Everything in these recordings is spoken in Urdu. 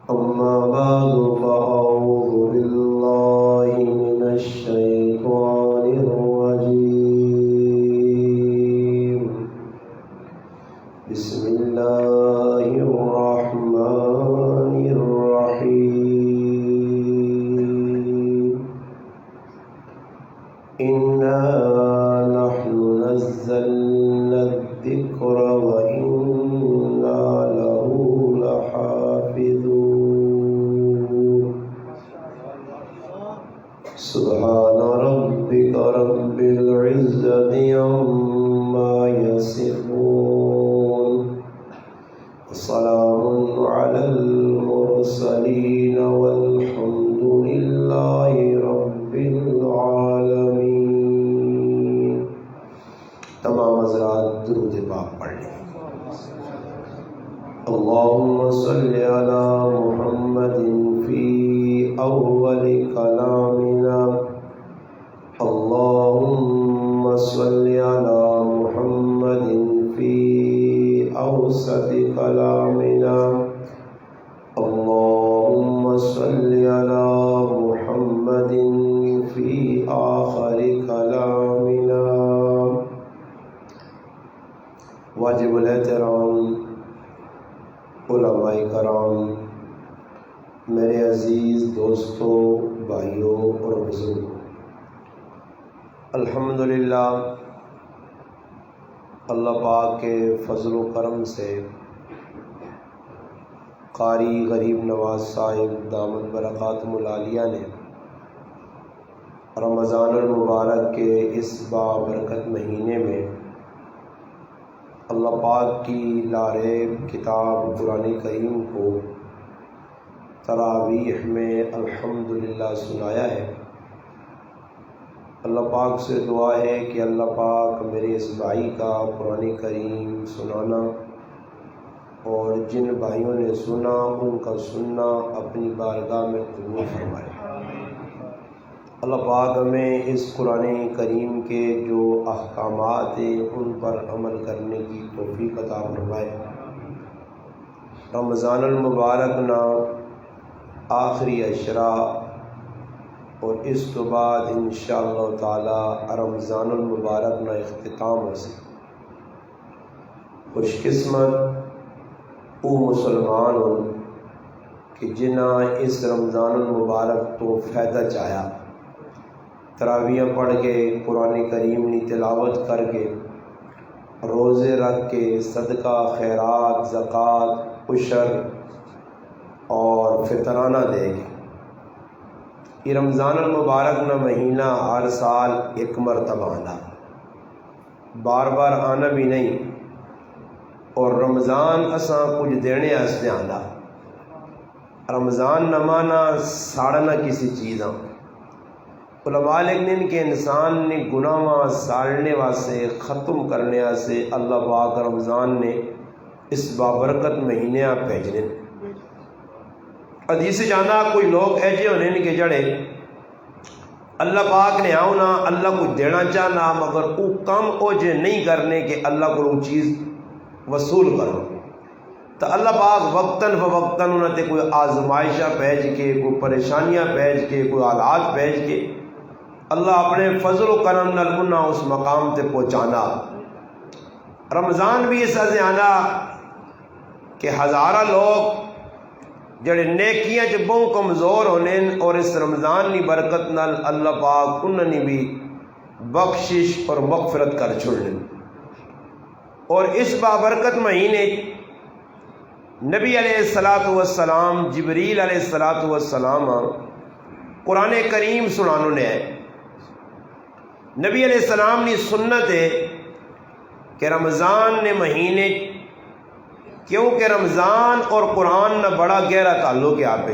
أما بعد فأعوذ بالله من الشيطان الرجيم. بسم الله الرحمن الرحيم. إنا نحن نزلنا الذكر وإنا له لحافظون. سبحان ربك رب العزة عما يصفون وسلام على المرسلين والحمد لله رب العالمين. تمام حضرات درود پاک پڑھ لیں. اللهم صل على محمد في أول كلامنا. اللهم صل على محمد في أوسط كلامنا. اللهم صل على محمد في آخر كلامنا. واجب الاحترام علماء کرام، میرے عزیز دوستوں، بھائیوں اور بزرگوں، الحمدللہ اللہ پاک کے فضل و کرم سے قاری غریب نواز صاحب دامت برکاتہم العالیہ نے رمضان المبارک کے اس بابرکت مہینے میں اللہ پاک کی لاریب کتاب قرآن کریم کو تراویح میں الحمدللہ سنایا ہے. اللہ پاک سے دعا ہے کہ اللہ پاک میرے اس بھائی کا قرآن کریم سنانا اور جن بھائیوں نے سنا ان کا سننا اپنی بارگاہ میں قبول فرمائے. اللہ پاک ہمیں اس قرآن کریم کے جو احکامات ہیں ان پر عمل کرنے کی توفیق عطا فرمائے. رمضان المبارک نہ آخری عشرہ اور اس تو بعد انشاءاللہ تعالی رمضان المبارک نہ اختتام ہو سے خوش قسمت او مسلمان ہو کہ جنہاں اس رمضان المبارک تو فائدہ چاہیا، تراویح پڑھ کے قرآن کریم کی تلاوت کر کے روزے رکھ کے صدقہ خیرات زکوٰۃ عشر اور فطرانہ دے گے. یہ رمضان المبارک نہ مہینہ ہر سال ایک مرتبہ آنا، بار بار آنا بھی نہیں، اور رمضان اساں کچھ دینے واسطے آنا. رمضان نہ مانا ساڑنا کسی چیزاں. علماء لکھنے کہ انسان نے گناہ ساڑنے واسطے ختم کرنے واسطے اللہ پاک رمضان نے اس بابرکت مہینے بھیجنے. حدیث جانا کوئی لوگ ایسے ہونے کہ جڑے اللہ پاک نے آؤ نہ اللہ کو دینا چاہنا مگر وہ کم او جے نہیں کرنے کہ اللہ کو وہ چیز وصول کرو. تو اللہ پاک وقتاً فوقتاً انہوں نے کوئی آزمائشہ بھیج کے کوئی پریشانیاں بھیج کے کوئی حالات بھیج کے اللہ اپنے فضل و کرم نال انہاں اس مقام تے پہنچانا. رمضان بھی اس سے آنا کہ ہزارہ لوگ جڑے نیکیاں چ بہت کمزور ہونے اور اس رمضان کی برکت نال اللہ پاک انہوں نے بھی بخشش اور مغفرت کر چھوڑنے. اور اس بابرکت مہینے نبی علیہ الصلوۃ والسلام جبریل علیہ الصلوۃ والسلام قرآن کریم سنانوں نے ہے. نبی علیہ السلام نے سنت ہے کہ رمضان نے مہینے کیونکہ رمضان اور قرآن نہ بڑا گہرا تعلق ہے. آپ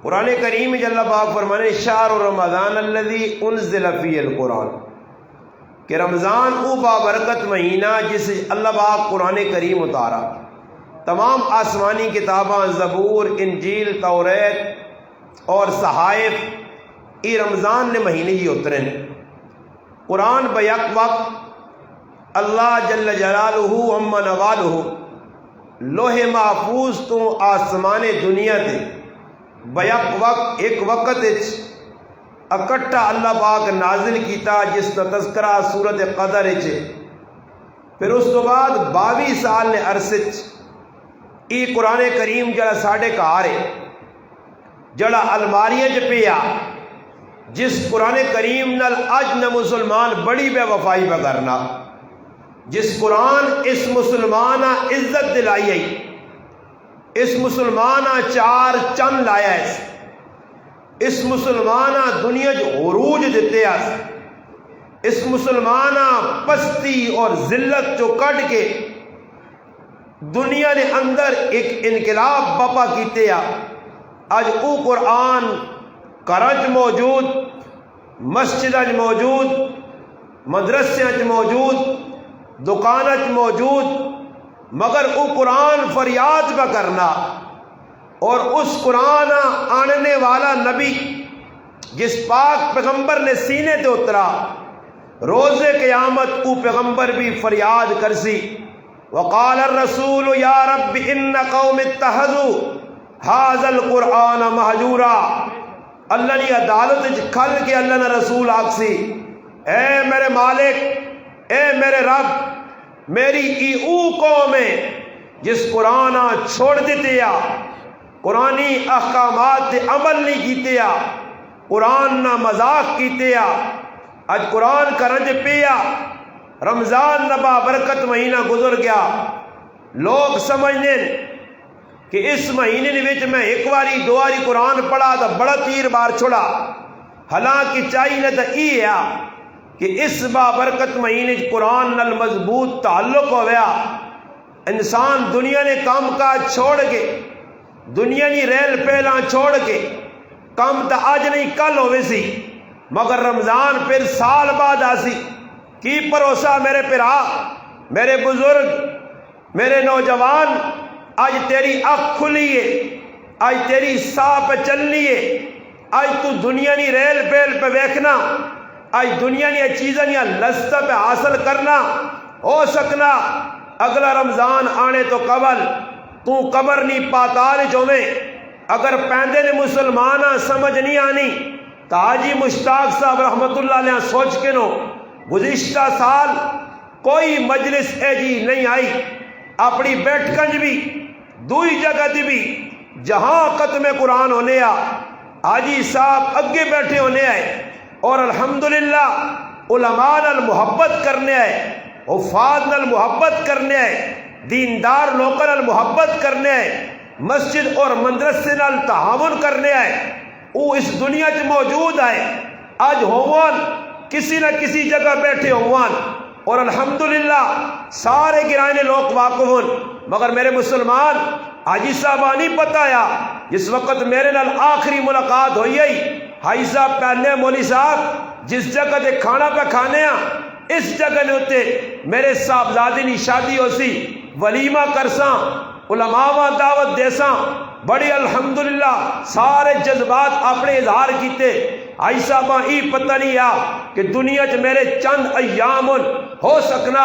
قرآن کریم میں اللہ پاک فرمانے شہر رمضان الذی انزل فیہ القرآن کہ رمضان او بابرکت مہینہ جس اللہ پاک قرآن کریم اتارا. تمام آسمانی کتاباں زبور انجیل توریت اور صحائف یہ رمضان نے مہینے ہی اترے. قرآن بیک وقت اللہ جل جلالہ اما نوالہ لوہے محفوظ تو آسمان دنیا تے بیک وقت ایک وقت اکٹھا اللہ پاک نازل کیتا جس کا تذکرہ سورت قدر پھر اس تو بعد 22 سال نے عرصے ای قرآن کریم جڑا ساڑھے کار ہے جڑا الماریاں پیا جس قرآن کریم نال اج نہ مسلمان بڑی بے وفائی پہ کرنا جس قرآن اس مسلمانہ عزت دلائی ہے اس مسلمانہ چار چند لایا ہے اس مسلمانہ دنیا جو عروج دیتے ہیں اس مسلمانہ پستی اور ذلت جو کٹ کے دنیا نے اندر ایک انقلاب بپا کیتے ہیں آج او قرآن کرج موجود مسجد موجود مدرسے موجود دکانت موجود مگر او قرآن فریاد پہ کرنا اور اس قرآن آنے والا نبی جس پاک پیغمبر نے سینے تے اترا روز قیامت او پیغمبر بھی فریاد کرسی وقال الرسول یا رب ان قوم اتخذوا هذا القرآن مہجورا اللہ نے عدالت کھل کے اللہ نے رسول آکسی اے میرے مالک اے میرے رب میری ای او قوم ہے جس قرآن چھوڑ دیتے یا قرآنی احکامات عمل نہیں کیتے یا قرآن نہ مذاق کیتے یا آج قرآن کا رنج پیا رمضان نہ بابرکت مہینہ گزر گیا لوگ سمجھنے کہ اس مہینے وچ میں ایک واری دو واری قرآن پڑھا تو بڑا تیر بار چھوڑا حالانکہ چاہیے تو یہ ہے کہ اس بابرکت مہینے قرآن نال مضبوط تعلق ہویا انسان دنیا نے کام کاج چھوڑ کے دنیا نے ریل پہلا چھوڑ کے کام تو آج نہیں کل ہوئے سی مگر رمضان پھر سال بعد آسی کی بھروسہ میرے پرا میرے بزرگ میرے نوجوان آج تیری آنکھ کھلی ہے آج تیری ساہ پہ چلنی ہے آج تو دنیا نی ریل پیل پہ ویکھنا آج دنیا نی چیزیں لذت پہ حاصل کرنا ہو سکنا اگلا رمضان آنے تو قبل تو قبر نہیں پاتال چویں اگر پیندے نے مسلمانہ سمجھ نہیں آنی تو حاجی مشتاق صاحب رحمت اللہ علیہ سوچ کے نو گزشتہ سال کوئی مجلس اے جی نہیں آئی اپنی بیٹھ کنج بھی دوئی جگہ دی بھی جہاں ختم قرآن ہونے آ حاجی صاحب اگے بیٹھے ہونے آئے اور الحمدللہ علماء نال محبت کرنے آئے حفاظ نال محبت کرنے آئے دیندار لوگوں نال محبت کرنے آئے مسجد اور مدرسے نال تعاون کرنے آئے وہ اس دنیا چ موجود آئے آج ہووان کسی نہ کسی جگہ بیٹھے ہووان اور الحمدللہ سارے گرانے لوگ واقف ہون مگر میرے مسلمان حاجی صاحب نہیں بتایا جس وقت میرے نال آخری ملاقات ہوئی ہے حاجی صاحب پہلے مولی صاحب جس جگہ دے کھانا پہ کھانے اس جگہ نے ہوتے میرے صاحبزادی نی شادی ہو سی ولیمہ کرساں علماء دعوت دیساں بڑی الحمدللہ سارے جذبات اپنے اظہار کیتے آئی صاحبہ ای پتہ نہیں آ کہ دنیا چ میرے چند ایام ہو سکنا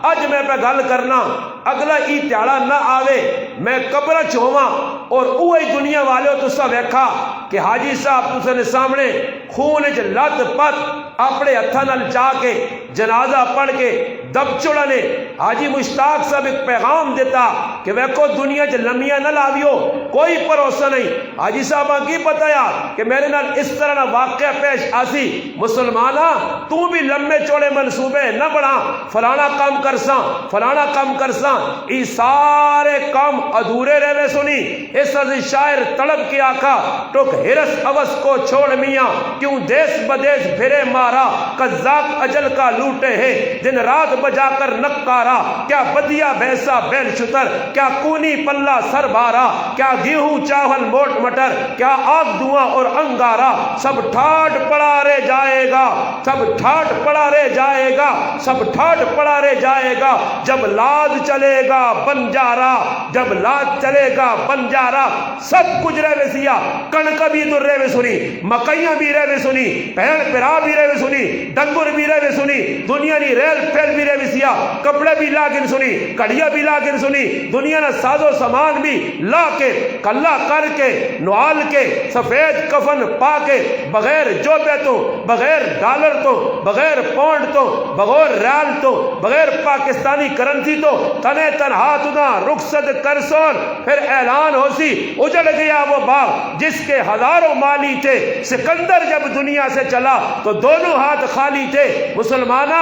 اج میں پہ گل کرنا اگلا ای تیاڑا نہ آوے میں قبر چواں اور اوہی دنیا والے تسا ویکھا کہ حاجی صاحب تسا نے سامنے خون چ لت پت اپنے ہتھاں نال جا کے جنازہ پڑھ کے دب چڑا نے حاجی مشتاق صاحب ایک پیغام دیتا کہ ویکھو دنیا چ لمیاں نہ لاویو کوئی بھروسہ نہیں حاجی صاحب کی پتہ یار کہ میرے نال اس طرح نہ واقعہ پیش آسی مسلمانہ تو بھی لمبے چوڑے منصوبے نہ بڑھا فلانا کام کرساں فلانا کام کرساں ای سارے کام ادھورے رہے سنی اس عزیز شاعر تڑپ کے آقا ٹک ہرس اوس کو چھوڑ میاں کیوں دیس بدیس پھرے مارا قذاق اجل کا لوٹے ہے دن رات بجا کر نکارا کیا بدیا بھیسا بیل شتر کیا کونی پلہ سر بارا کیا گیہوں چاول موٹ مٹر کیا آگ دھواں اور انگارا سب ٹھاٹ پڑا رہ جائے گا سب ٹھاٹ پڑا رہ جائے گا سب ٹھاٹ پڑا رہ جائے گا جب لاد چلے گا بنجارا جب لاد چلے گا بنجارا سب کچھ رہے سیا کڑک بھی در رہے سنی مکئیاں بھی رہے سنی پہن پرا بھی رہے سنی ڈنگر بھی رہے سنی دنیا نی ریل پھیل بھی لیے بھی سیا کپڑے بھی لا کے سنی کڑیاں بھی لا کے سنی دنیا نے ساز و سامان بھی لا کے کلا کر کے نوال کے سفید کفن پا کے بغیر جوبے تو بغیر ڈالر تو بغیر پاؤنڈ تو بغیر ریال تو بغیر پاکستانی کرنسی تو تنے تنہا تنا رخصت کرسون پھر اعلان ہو سی اجڑ گیا وہ باغ جس کے ہزاروں مالی تھے سکندر جب دنیا سے چلا تو دونوں ہاتھ خالی تھے مسلمانہ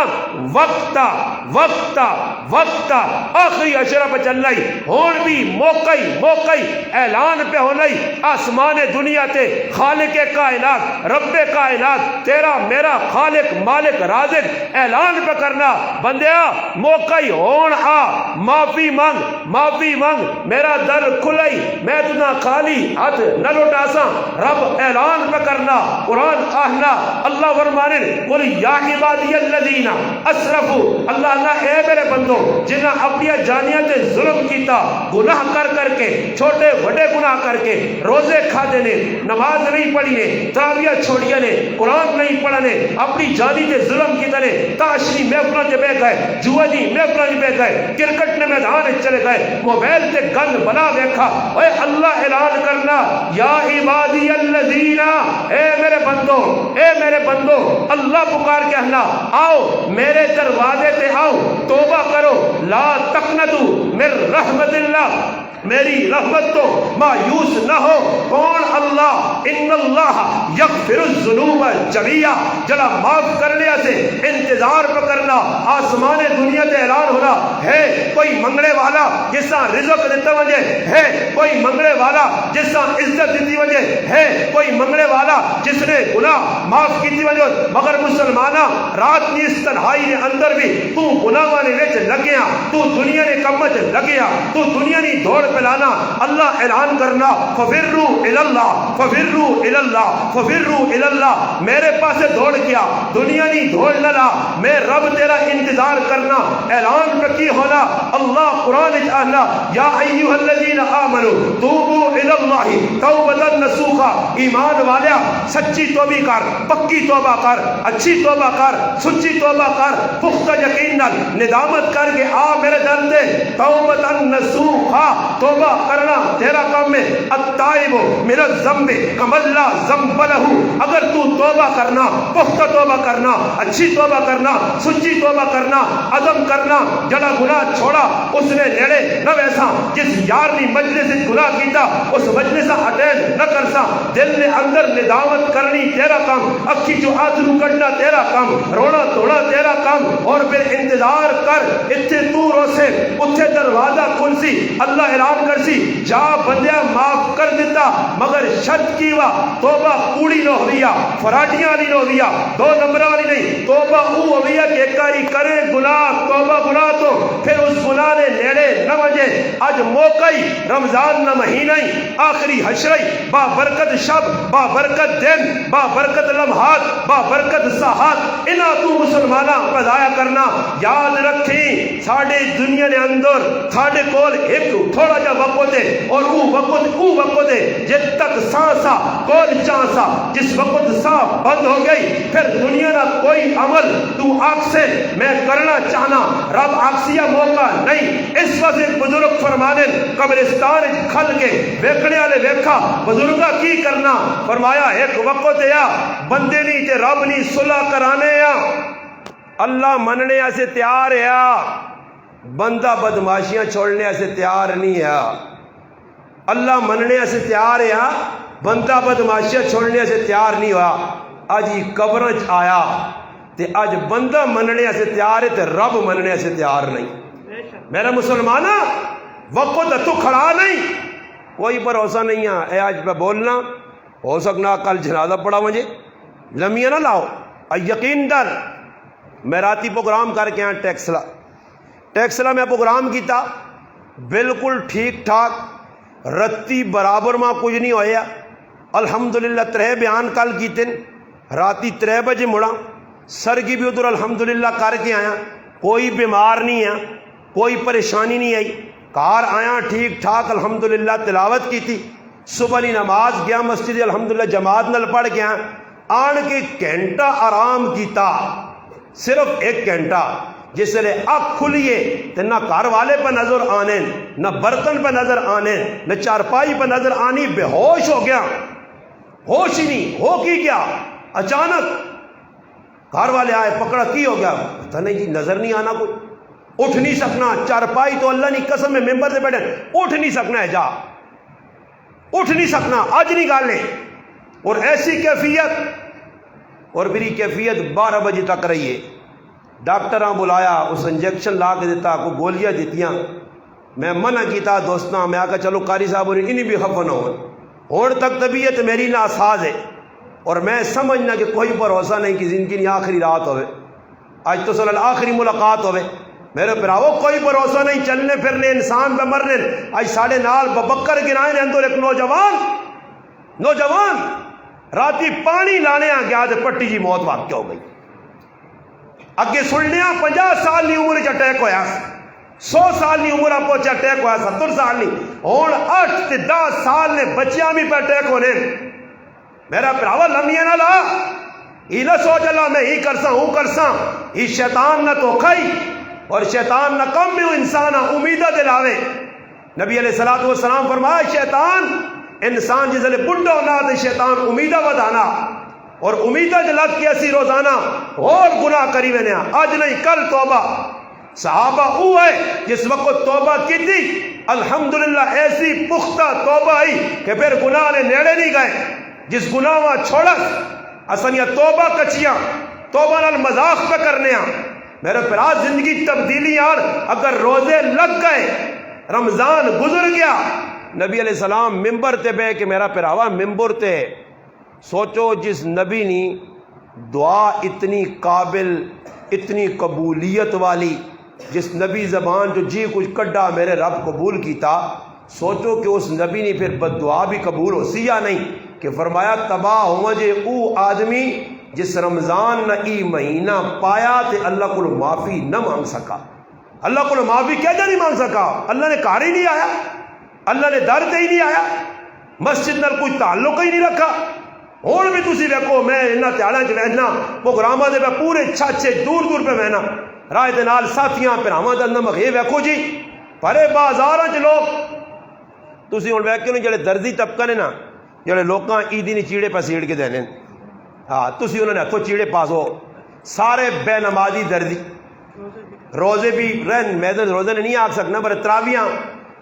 وقتا وقتا وقتا آخری اشرف چل رہی ہون بھی موقعی اعلان پہ ہو نہیں آسمان دنیا تے خالق کائنات رب کائنات تیرا میرا خالق مالک رازق اعلان پہ کرنا بندیا موقعی ہون آ معافی مانگ میرا در کھلئی میں تنا خالی ہاتھ نہ لوٹاساں رب اعلان پہ کرنا قرآن آہنا اللہ فرمانے قل یا عبادی الذین اسرفوا اللہ نہ اے میرے بندو جنہاں اپنی جانیاں تے ظلم کیتا گناہ کر کے چھوٹے بڑے گناہ کر کے روزے کھادے نے نماز نہیں پڑھی نے تراویح چھوڑیا نے قرآن نہیں پڑھا نے اپنی جانی تے ظلم کیتا نے تاشری محفلوں تے بیٹھ گئے جوا دی محفلوں تے بیٹھ گئے کرکٹ نے میدان چلے گئے موبائل تے گن بنا دیکھا اے اللہ اعلان کرنا یا عبادی الذین اے میرے بندو اللہ پکار کے کہنا آؤ میرے دروازے تے آؤ توبہ کرو لا تقنطوا من رحمت اللہ میری رحمت تو مایوس نہ ہو کون اللہ ان اللہ یغفر الذنوب جميعا جڑا معاف کرنے سے انتظار پہ کرنا آسمان دنیا تے اعلان ہونا ہے کوئی منگنے والا جس سے رزق دیتا وجے ہے کوئی منگنے والا جس سے عزت دیتی وجے ہے کوئی منگنے والا جس نے گناہ معاف کیتی وجے مگر مسلمانہ رات کی اس تنہائی کے اندر بھی تو گناہ والے وچ لگیا تو دنیا نے کمت لگیا تو دنیا نے دوڑ پلانا اللہ اعلان کرنا ففروا الی اللہ ففروا الی اللہ ففروا الی اللہ میرے پاس دوڑ کیا دنیا نہیں دوڑ للا میں رب تیرا انتظار کرنا اعلان کی ہونا اللہ قرآن اچھانا یا ایوہ الذین آمنوا توبوا الی اللہ توبتا نصوحا ایمان والیا سچی توبہ کر پکی توبہ کر اچھی توبہ کر سچی توبہ کر پختہ یقین ندامت کر کے آ میرے در دے توبتا نصوحا توبہ کرنا تیرا کام میں التائب من الذنب کما لا ذنب له اگر تو توبہ کرنا پختہ توبہ کرنا اچھی توبہ کرنا سچی توبہ کرنا عزم کرنا جڑا گناہ چھوڑا اس نے نیڑے نہ ویسا جس یار نے مجلس گناہ کیتا اس مجلس اٹینڈ نہ کرسا دل نے اندر ندامت کرنی تیرا کام اکھی جو آدھرو کرنا تیرا کام رونا توڑا تیرا کام اور پھر انتظار کر اتھے تو روسے اتھے دروازہ کھلسی اللہ اعلان کرسی جا بندیا معاف کر دیتا مگر شرط کی وا توبہ کوڑی نہ ہویا فراڈیاں نہیں ہویا دو نمبر والی نہیں توبہ او ہویا کہ کاری کرے گناہ توبہ گناہ تو پھر اس گناہ نے نیڑے نہ وجے اج موقعی رمضان نہ مہینہ آخری حشرئی با برکت شب با برکت دن با برکت لمحات با برکت ساحات انہاں تو مسلمانہ قضایا کرنا یاد رکھیں ساڑھے دنیا نے اندر ساڑھے کول ایک تھوڑا جا وقت ہے اور او وقت ہے جب تک سانسا کول چانسا جس وقت سانس بند ہو گئی پھر دنیا نہ کوئی عمل تو آنکھ سے میں کرنا چاہنا رب آکسیا موقع نہیں اس وقت ایک بزرگ فرمانے قبرستان کھل کے ویکھنے والے ویکھا بزرگا کی کرنا فرمایا ایک وقت ہے بندے نہیں تے رب نہیں صلح کرانے یا اللہ مننے سے تیار ہے بندہ بدماشیاں چھوڑنے سے تیار نہیں ہے اللہ مننے سے تیار ہے بندہ بدماشیاں چھوڑنے سے تیار نہیں ہوا اج ہی قبر آیا تے اج بندہ مننے سے تیار ہے تے رب مننے سے تیار نہیں میرا مسلمانہ وقت تو کھڑا نہیں کوئی بھروسہ نہیں ہے اے آج پہ بولنا ہو سکنا کل جنازہ پڑا مجھے لمیاں نہ لاؤ یقین در میں راتی پروگرام کر کے آیا ٹیکسلا میں پروگرام کیتا بالکل ٹھیک ٹھاک رتی برابر ماں کچھ نہیں ہویا الحمدللہ 3 بیان کل کیتے راتی 3 بجے مڑا سر کی بھی ادھر الحمدللہ کر کے آیا کوئی بیمار نہیں ہے کوئی پریشانی نہیں آئی کار آیا ٹھیک ٹھاک الحمدللہ تلاوت کی تھی صبح لی نماز گیا مسجد الحمدللہ جماعت نل پڑھ گیا آن کے گھنٹہ آرام کیتا صرف 1 گھنٹہ جس لئے اکھ کھلیے تو نہ گھر والے پہ نظر آنے، نہ برتن پہ نظر آنے، نہ چارپائی پہ نظر آنی، بے ہوش ہو گیا، ہوش ہی نہیں، ہو کی کیا اچانک گھر والے آئے، پکڑا، کی ہو گیا؟ پتہ نہیں جی، نظر نہیں آنا، کوئی اٹھ نہیں سکنا، چارپائی تو اللہ نے قسم میں ممبر سے بیٹھے اٹھ نہیں سکنا ہے، جا اٹھ نہیں سکنا، آج نہیں گالے، اور ایسی کیفیت، اور میری کیفیت 12 بجے تک رہی ہے، ڈاکٹراں بلایا، اس انجیکشن لا کے دیتا، کو گولیاں دیتیاں، میں منع کیتا دوستاں، میں آکا چلو قاری صاحب انہیں بھی خفا نہ ہون تک طبیعت میری ناساز ہے، اور میں سمجھنا کہ کوئی بھروسہ نہیں کہ زندگی کی آخری رات ہوئے، آج تو صلی اللہ آخری ملاقات ہوئے، میرے پراؤ کوئی بھروسہ نہیں، چلنے پھرنے انسان پہ مرنے، آج ساڑھے نال ببکر گرائے نے اندر ایک نوجوان راتی پانی لانے آ گیا، پٹی جی موت واقع ہو گئی، اگے سننے 50 سال کی عمر اٹیک ہویا، 100 سال کی عمر آپ اٹیک ہوا، 70 سال نہیں، ہوں 8 تے 10 سال نے بچیاں بھی پہ اٹیک ہونے، میرا پراوا لمحے نہ لا، یہ نہ سوچ اللہ میں ہی کرساں ہوں کرساں، یہ شیطان نہ تو کھائی اور شیطان نہ کم میں انسان امیدہ دلاوے، نبی علیہ السلام فرمایا شیطان انسان جس لئے بڑھا ہونا تو شیطان امیدہ بدانا، اور امیدہ جلگ کے اسی روزانہ اور گناہ کری میں نیا، آج نہیں کل توبہ، صحابہ ہے جس وقت توبہ کی تھی الحمدللہ ایسی پختہ توبہ آئی کہ پھر گناہ نے نیڑے نہیں گئے، جس گناہ وہاں چھوڑس اسنیہ توبہ کچیاں، توبہ نال مذاق پہ کرنے ہیں، میرے پراز زندگی تبدیلی آن، اگر روزے لگ گئے، رمضان گزر گیا، نبی علیہ السلام ممبر تے بے کہ میرا پراوا ممبر تے، سوچو جس نبی نے دعا اتنی قابل، اتنی قبولیت والی، جس نبی زبان جو جی کچھ کڈا میرے رب قبول کیتا، سوچو کہ اس نبی نے پھر بد دعا بھی قبول ہو سی یا نہیں، کہ فرمایا تباہ ہوں جے او آدمی جس رمضان نہ ای مہینہ پایا تے اللہ کو معافی نہ مانگ سکا، اللہ کو معافی کیا جا نہیں مانگ سکا، اللہ نے کار ہی نہیں آیا، اللہ نے در تے ہی نہیں آیا، مسجد نال کوئی تعلق ہی نہیں رکھا، ہون بھی تسی دیکھو میں انہاں تیاڑاں چ وہنا پروگراماں دے پورے چھاچے دور دور پہ وہنا، راہ دے نال ساتھیاں پراواں دا نمک یہ ویکھو جی، پرے بازاراں چ لوگ تسی ہن ویکھو جڑے درزی طبقہ نے نا، جڑے لوکاں عیدی نہیں چیڑے پہ سیڑ کے دینے، ہاں تسی انہوں نے ہتھوں چیڑے پاسو، سارے بے نمازی درزی، روزے بھی رہن میں تو روزے نے نہیں آ سکنا، پر تراویاں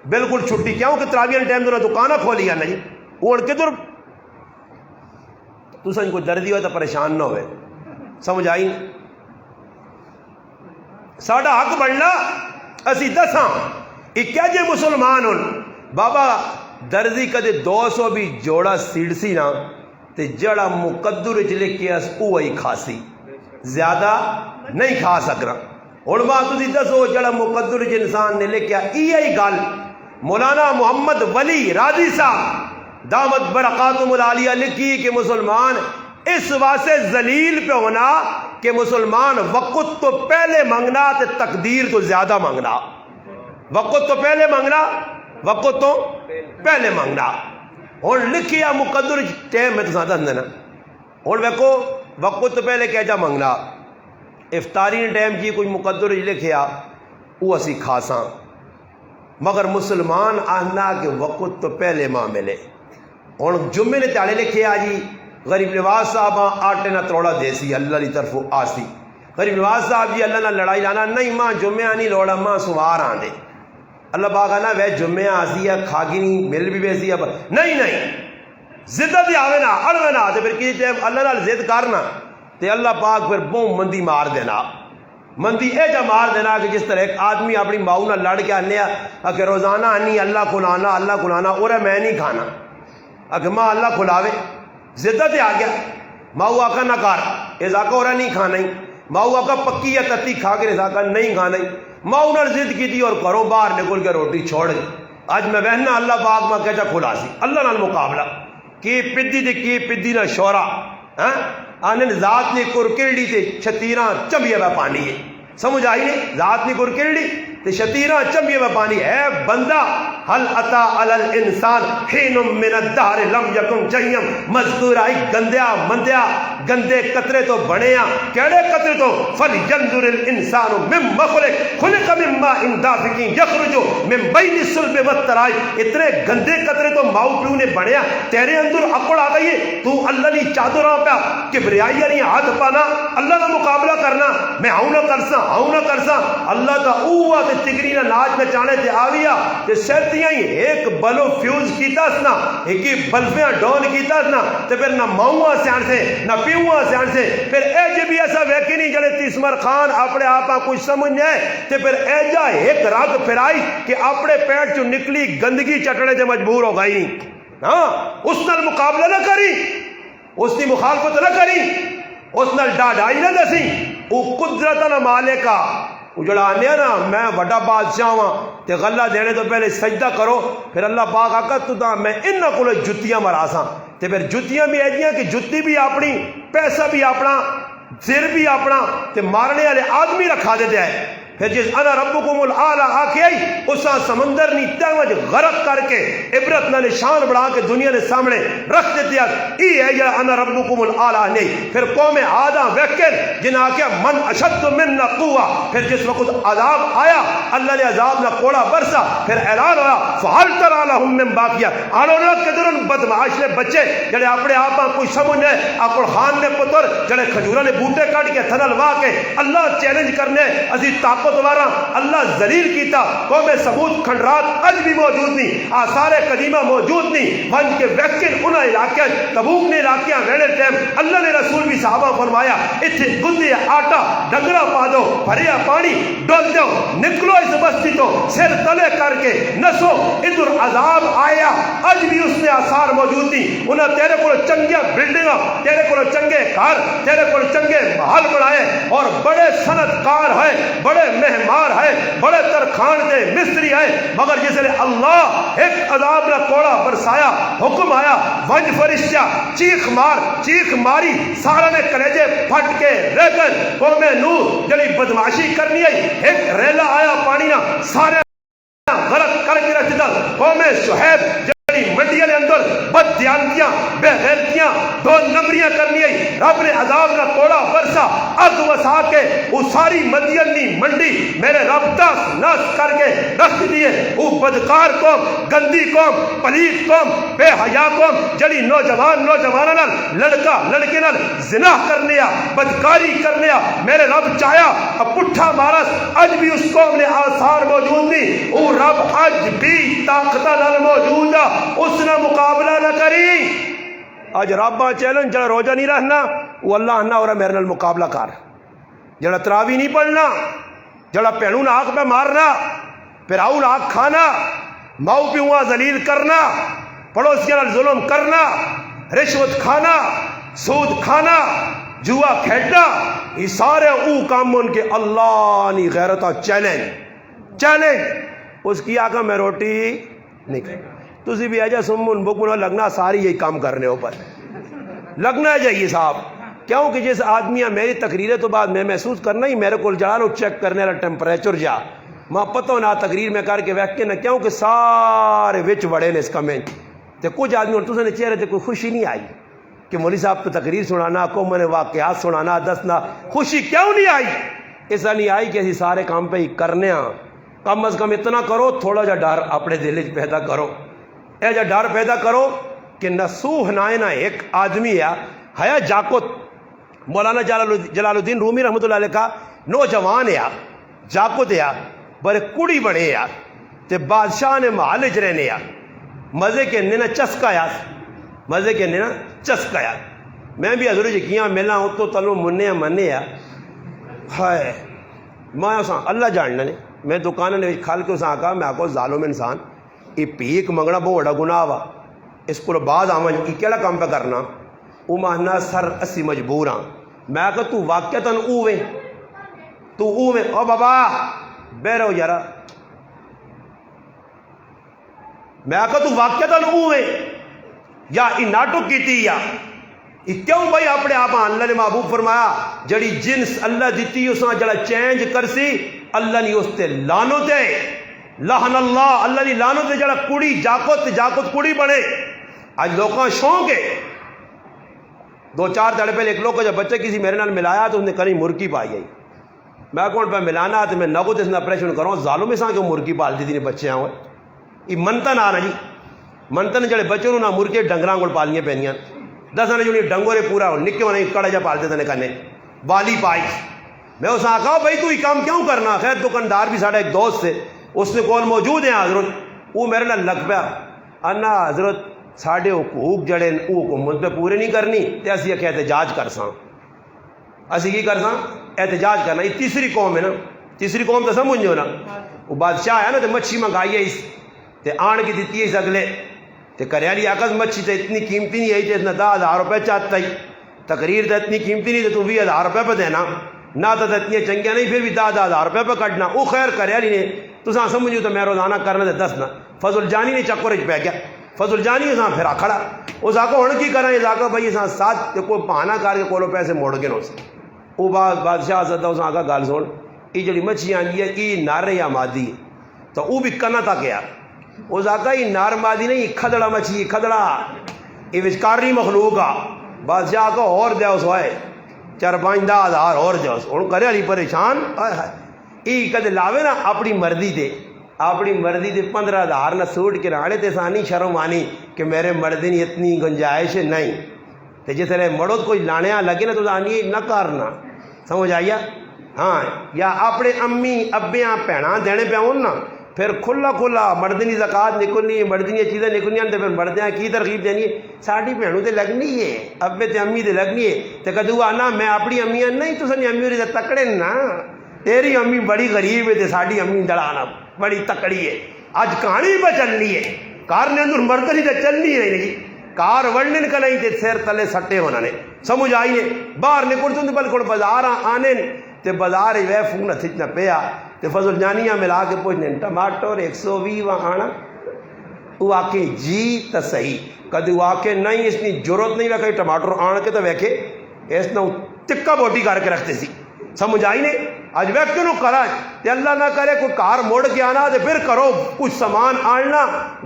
بالکل چھٹی، کیوں کہ تراویاں ٹائم تو دکانہ کھولی ہے نہیں، وہ کدھر تساں کوئی دردی ہو تو پریشان نہ ہوئے، سمجھ آئی؟ ساڑھا حق بڑھنا اسی دساں اکیا جے مسلمان ہن بابا درزی کدے 200 بھی جوڑا سیڑسی نا تے جڑا مقدر چ لکھیا اوہی کھاسی، زیادہ نہیں کھا سکنا، ہن ماں تسی دسو جڑا مقدر چ انسان نے لکھیا یہی گل مولانا محمد ولی راضی صاحب دامت برکاتہم العالیہ لکھی کہ مسلمان اس واسطے ذلیل پہ ہونا کہ مسلمان وقت تو پہلے مانگنا تے تقدیر تو زیادہ مانگنا، وقت تو پہلے مانگنا، وقت تو پہلے مانگنا، ہوں لکھیا مقدر ٹائم میں تو ساتھ دینا، ہوں ویکو وقت تو پہلے کیا جا مانگنا، افطاری نے ٹائم جی کوئی مقدر لکھیا وہ اسی کھاساں، مگر مسلمان آنا کہ وقت تو پہلے ماں ملے، ہوں جمعے نے تیالے لکھے آ جی غریب نواز صاحب آٹے نہ تروڑا دے سی اللہ کی طرف آسی، غریب نواز صاحب جی اللہ نہ لڑائی لانا نہیں، ماں جمعہ نہیں لوڑا ماں سوار آن دے، اللہ پاک نا وے جمعہ آسی ہے کھاگی نہیں مل بھی ویسی ہے نہیں زدت آوے نا اڑوے نا تے پھر کسی ٹائم اللہ نال ضد کرنا تے اللہ پاک پھر بہت مندی مار دینا، مندی اے جا مار دینا کہ جس طرح ایک آدمی اپنی ماؤ نہ لڑ کے آنے کہ روزانہ آنی اللہ کھلانا اور میں نہیں کھانا، اگر ماں اللہ کھلاوے زدت آ گیا، ماؤ آقا نہ کر ازاکہ اور نہیں کھانا ہی، ماؤ آقا پکی یا تتی کھا کے ازاکہ نہیں کھانا ہی، ماؤ نے ضد کی تھی اور گھروں باہر نکل کے روٹی چھوڑ گئی، آج میں بہنا اللہ پاک میں کہتا کھلا سی اللہ نال مقابلہ کی پدی تے کی پدی نہ شورا آنن ذات نے کرکڑی تے چھتیراں چبیا پہ پانی ہے، سمجھ آئی نہیں، ذات نے کرکڑی تے شتیرہ چمبی میں پانی ہے بندہ حل اتا علی الانسان حین من الدہر لم یکن شیئا مذکورا گندیا مندیا گندے قطرے تو بنیا کیڑے قطرے تو فلینظر الانسان مما خلق خلق من ماء دافق یخرج من بین الصلب والترائب اتنے گندے قطرے تو ماؤ پیو نے بنیا تیرے اندر عقل آ گئی ہے تو اللہ نے چادراں پہ کبریائی نہیں ہاتھ پانا اللہ کا مقابلہ کرنا میں ہوں نہ کرساں اللہ دا اوہ تے تگری نہ ناچ میں چانے تے آویا تے سردیاں ہی ایک بلو فیوز کیتا سنا ایک ہی بلفیاں ڈون کیتا سنا تے پھر نہ ماؤں سیان سے نہ پیوہ سیان سے پھر اے جے بھی ایسا ویکی نہیں جڑے تیسمر خان اپنے آپا کچھ سمجھ جائے تے پھر اے جا ایک رگ پھرائی کہ اپنے پیٹ چو نکلی گندگی چٹنے تے مجبور ہو گئی ہاں اس نال مقابلہ نہ کری اس کی مخالفت نہ کری اس نال ڈاڈائی نہ دسی وہ قدرت نہ مالکا وہ جڑا آنے نا میں وڈا بادشاہ ہاں تے غلہ دینے تو پہلے سجدہ کرو پھر اللہ پاک آقا تو دا میں انہاں کو جتیاں مراساں تے پھر جتیاں بھی ایجیاں کہ جتی بھی اپنی پیسہ بھی اپنا زر بھی اپنا تے مارنے والے آدمی رکھا دیتے ہیں پھر جس انا ربکم الاعلی آکے آئی اسا سمندر نی تیوج غرق کر کے عبرت نہ نشان بڑھا کے دنیا نے سامنے رکھ دیتے ہیں ای ہے یا انا ربکم الاعلی نہیں پھر قوم عادہ ویکن جنہاں آکیا من اشد مننا قوہ پھر جس وقت عذاب آیا اللہ نے عذاب نہ کوڑا برسا پھر اعلان ہوا فحل ترى لهم من باقیہ آنو نہ کدرن بدمعاش نے بچے جڑے اپنے آپاں کوئی سمجھ ہے اکڑ خان نے پتر جڑے کھجورہ نے بوٹے کٹ کے تھنل وا کے اللہ چیلنج کرنے عزیز طاقت دوبارہ اللہ ذلیل کیتا قوم ثمود کھنڈرات اج بھی موجود نہیں آثار قدیمہ موجود نہیں ونج کے ویکن انہاں علاقے تبوک نے علاقیاں ویڑے ٹیم اللہ نے رسول بھی صحابہ فرمایا اتھے گندے آٹا ڈنگرا پا دو بھریا پانی ڈول دو نکلو اس بستی تو سر تلے کر کے نسو ادھر عذاب آیا اج بھی اس میں آثار موجود نہیں انہاں تیرے کو چنگے بلڈنگاں تیرے کو چنگے گھر تیرے کو چنگے محل بنائے اور بڑے صنعتکار ہیں بڑے مہمار ہے بڑے ترخان دے مستری ہے مگر جس نے اللہ ایک عذاب نہ کوڑا برسایا حکم آیا ونج فرشتہ چیخ ماری سارا نے کلیجے پھٹ کے ریگن قوم نوح جلی بدماشی کرنی ہے ایک ریلا آیا پانی نہ سارے غلط کر کے رکھ دیتا قوم شعیب جلی منڈیاں اندر بد دیانتیاں بے غیرتیاں دو نمبریاں کرنی ہے رب نے عذاب نہ کوڑا برسا اگ وسا کے وہ ساری مدینی منڈی میرے رب دس نس کر کے رکھ دیے وہ بدکار قوم گندی قوم پلیت قوم بے حیا قوم جڑی نوجوان نال لڑکا لڑکے نال زنا کرنے بدکاری کرنے میرے رب چاہیا پٹھا مارس اج بھی اس قوم نے آثار موجود نہیں وہ رب اج بھی طاقت نال موجود ہے اس نے مقابلہ نہ کری اج ربا چیلنج جڑا روزہ نہیں رہنا وہ اللہ نہ اور میرے نال مقابلہ کر جڑا تراوی نہیں پڑھنا جڑا پہنوں ناک پہ مارنا پھراؤ ناک کھانا ماؤ پیواں ذلیل کرنا پڑوسیاں نال ظلم کرنا رشوت کھانا سود کھانا جوا کھیڈنا یہ سارے او کام ان کے اللہ نی غیرتا چیلنج اس کی آقا میں روٹی نہیں کھائی تسی بھی ایجا سمون بکمن لگنا ساری یہی کام کرنے اوپر لگنا چاہیے صاحب کیوں کہ جس آدمی میری تقریریں تو بعد میں محسوس کرنا ہی میرے کو جا لو چیک کرنے والا ٹیمپریچر جا ماں پتہ نہ تقریر میں کر کے ویک کے نہ کیوں کہ سارے وچ بڑے نے اس کمنٹ تے کچھ آدمی اور تسے نے چہرے تے کوئی خوشی نہیں آئی کہ مولوی صاحب کو تقریر سنانا کو میں نے واقعات سنانا دسنا خوشی کیوں نہیں آئی ایسا نہیں آئی کہ اسی سارے کام پہ ہی کرنے ہاں کم از کم اتنا کرو تھوڑا جا ڈر اپنے دل وچ پیدا کرو اے جا ڈر پیدا کرو کہ نسوح نائنہ ایک آدمی ہے جاکت مولانا جلال الدین رومی رحمۃ اللہ علیہ کا نوجوان جاکت بڑے کڑی بڑے تے بادشاہ نے محل چ رہنے مزے کے نینا چسکا میں بھی حضور جی کیاں ملا اتو تلو منے ہائے میں اساں اللہ جاننا نے میں دکان نے کھال کے اساں آکا میں آکو ظالم انسان یہ پیک منگنا بہت بڑا گناہ وا اس کو بعد آواں یہ کیڑا کام پہ کرنا وہ ماہنا سر اسی مجبور ہاں میں آکا تو واقعتاً اوے او بابا بے رہو یارا میں آکا تو واقعتاً اوے یا ای ناٹک کیتی یا کیوں بھائی اپنے آپ اللہ نے محبوب فرمایا جڑی جنس اللہ دیتی اساں جڑا چینج کرسی اللہ نے اس تے لعنت ہے، لعن اللہ دی لعنت ہے جڑا کڑی جاکت کڑی بنے۔ آج لوگوں شوق ہے، 2-4 دن پہلے ایک لوگ کو جب بچے کسی میرے نال ملایا تو اس نے کہیں مرغی پائی آئی، میں کون پہ ملانا تو میں نگو اس نے آپریشن کروں ظالم سا کہ مرغی پالتی تھی بچے آؤں یہ منتن آ رہا جی، منتن جڑے بچوں نہ مرغے ڈنگراں کو پالیاں پینیاں 10 نے جو ڈنگورے پورا نکے ہونے کڑا جا پالتے تھے کنے بالی پائی۔ میں اسے آکھا بھائی تو یہ کام کیوں کرنا؟ خیر دکاندار بھی ساڑھا ایک دوست سے اس نے کول موجود ہیں حضرت، وہ میرے نال لگ پیا انا حضرت ساڑھے حقوق جڑے وہ حکومت پہ پورے نہیں کرنی تے اسی کہ احتجاج کر ساں، اسی کی کر ساں احتجاج کرنا۔ یہ تیسری قوم ہے نا، تیسری قوم تو سمجھو نا، وہ بادشاہ ہے نا تو مچھی منگائی ہے اس تے آن کی دیتی ہے اس اگلے تے کریالی آکس مچھی تے اتنی قیمتی نہیں ہے تے اتنا 10,000 روپے چاہتا ہی، تقریر تے اتنی قیمتی نہیں تے تو 20,000 روپے پہ دینا نہ تو اتنی چنگیاں نہیں پھر بھی 10,000 روپے پہ کٹنا۔ وہ خیر کریالی نے تو سمجھو تو میں روزانہ کرنا تے دسنا۔ فضل جانی نے چکر پہ گیا، فضل جانی اساں پھر کھڑا اس آکو ہن کی کریں، اس آکو بھائی اساں ساتھ کوئی بہانہ کر کے کولو پیسے موڑ کے نو سے وہ بادشاہ سدا اس آکا گل سن یہ جڑی مچھی آندی ہے یہ نر یا مادی ہے تو وہ بھی کنا تک گیا اس آکا یہ نر مادی نہیں کھدڑا مچھی کھدڑا یہ وچکاری مخلوق آ۔ بادشاہ آکا اور دیا اس ہوئے 4-5-10,000 اور دیا اس ہوں کرے علی پریشان یہ کدے لاوے نا اپنی مرضی دے، اپنی مرضی دے 15,000 نہ سوٹ کے رانے تے سانی شرم آنی کہ میرے مردی نہیں اتنی گنجائش نہیں تے جس طرح مڑو کوئی لانیا لگے نا تو آنی نہ کرنا، سمجھ آئیا؟ ہاں یا اپنے امی ابیاں بھیناں دینے پہ آؤں نا پھر کھلا مردنی زکات نکلنی ہے، مردنی چیزیں نکلنی ہیں تو پھر مردیاں کی ترغیب دینی ہے، ساڑھی بھینوں تے لگنی ہے، ابے تے امی تے لگنی ہے تے کدو آنا میں اپنی امیاں نہیں تو سنی امی ہوری تے تکڑے نا تیری امی بڑی غریب ہے تے ساڑھی امی دڑانا بڑی تکڑی ہے۔ آج کہانی پہ چلنی ہے کار نے اندر مردنی تے چلنی ہے نہیں کار ورنن کا نہیں تے سیر تلے سٹے ہونا نے، سمجھ آئی نے باہر نکل تو بلکل بازار آنے تے بازار وے فون اتنا پیا تے فضل جانیاں ملا کے پوچھنے ٹماٹر 120 وہاں آنا وہ آکے جی تا صحیح کدی وہ آکے نہیں اس نے ضرورت نہیں رکھے ٹماٹر آن کے تو ویکھے اس نے تکا بوٹی کر کے رکھتے سی، سمجھ آئی نے آج ویکھتے نو کرا تے اللہ نہ کرے کوئی کار موڑ کے آنا تے پھر کرو کچھ سامان آننا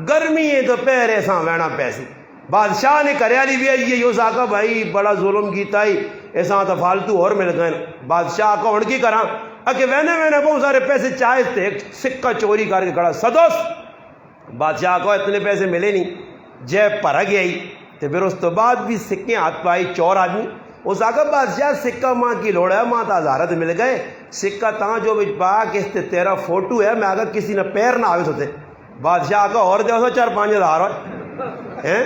گرمی ہے تو پہرے ساں وینا پیسے۔ بادشاہ نے کریالی بھی آئی یہ آکا بھائی بڑا ظلم کیتا ہی ایسا تو فالتو اور مل گئے۔ بادشاہ آکا ہن کی کرا اکے وینے بہت سارے پیسے چاہے تھے ایک سکہ چوری کر کے کھڑا سدوس بادشاہ کو اتنے پیسے ملے نہیں جیب پر گئی تو پھر اس تو بعد بھی سکے ہاتھ پائی چور آدمی اس آکا بادشاہ سکہ ماں کی لوڑ ہے ماں تا ہزارت مل گئے سکہ تاں جو بچ پا کہ تیرا فوٹو ہے میں آگا کسی نے پیر نہ آوے ہوتے بادشاہ آکا اور دے 4-5 ہزار ہوئے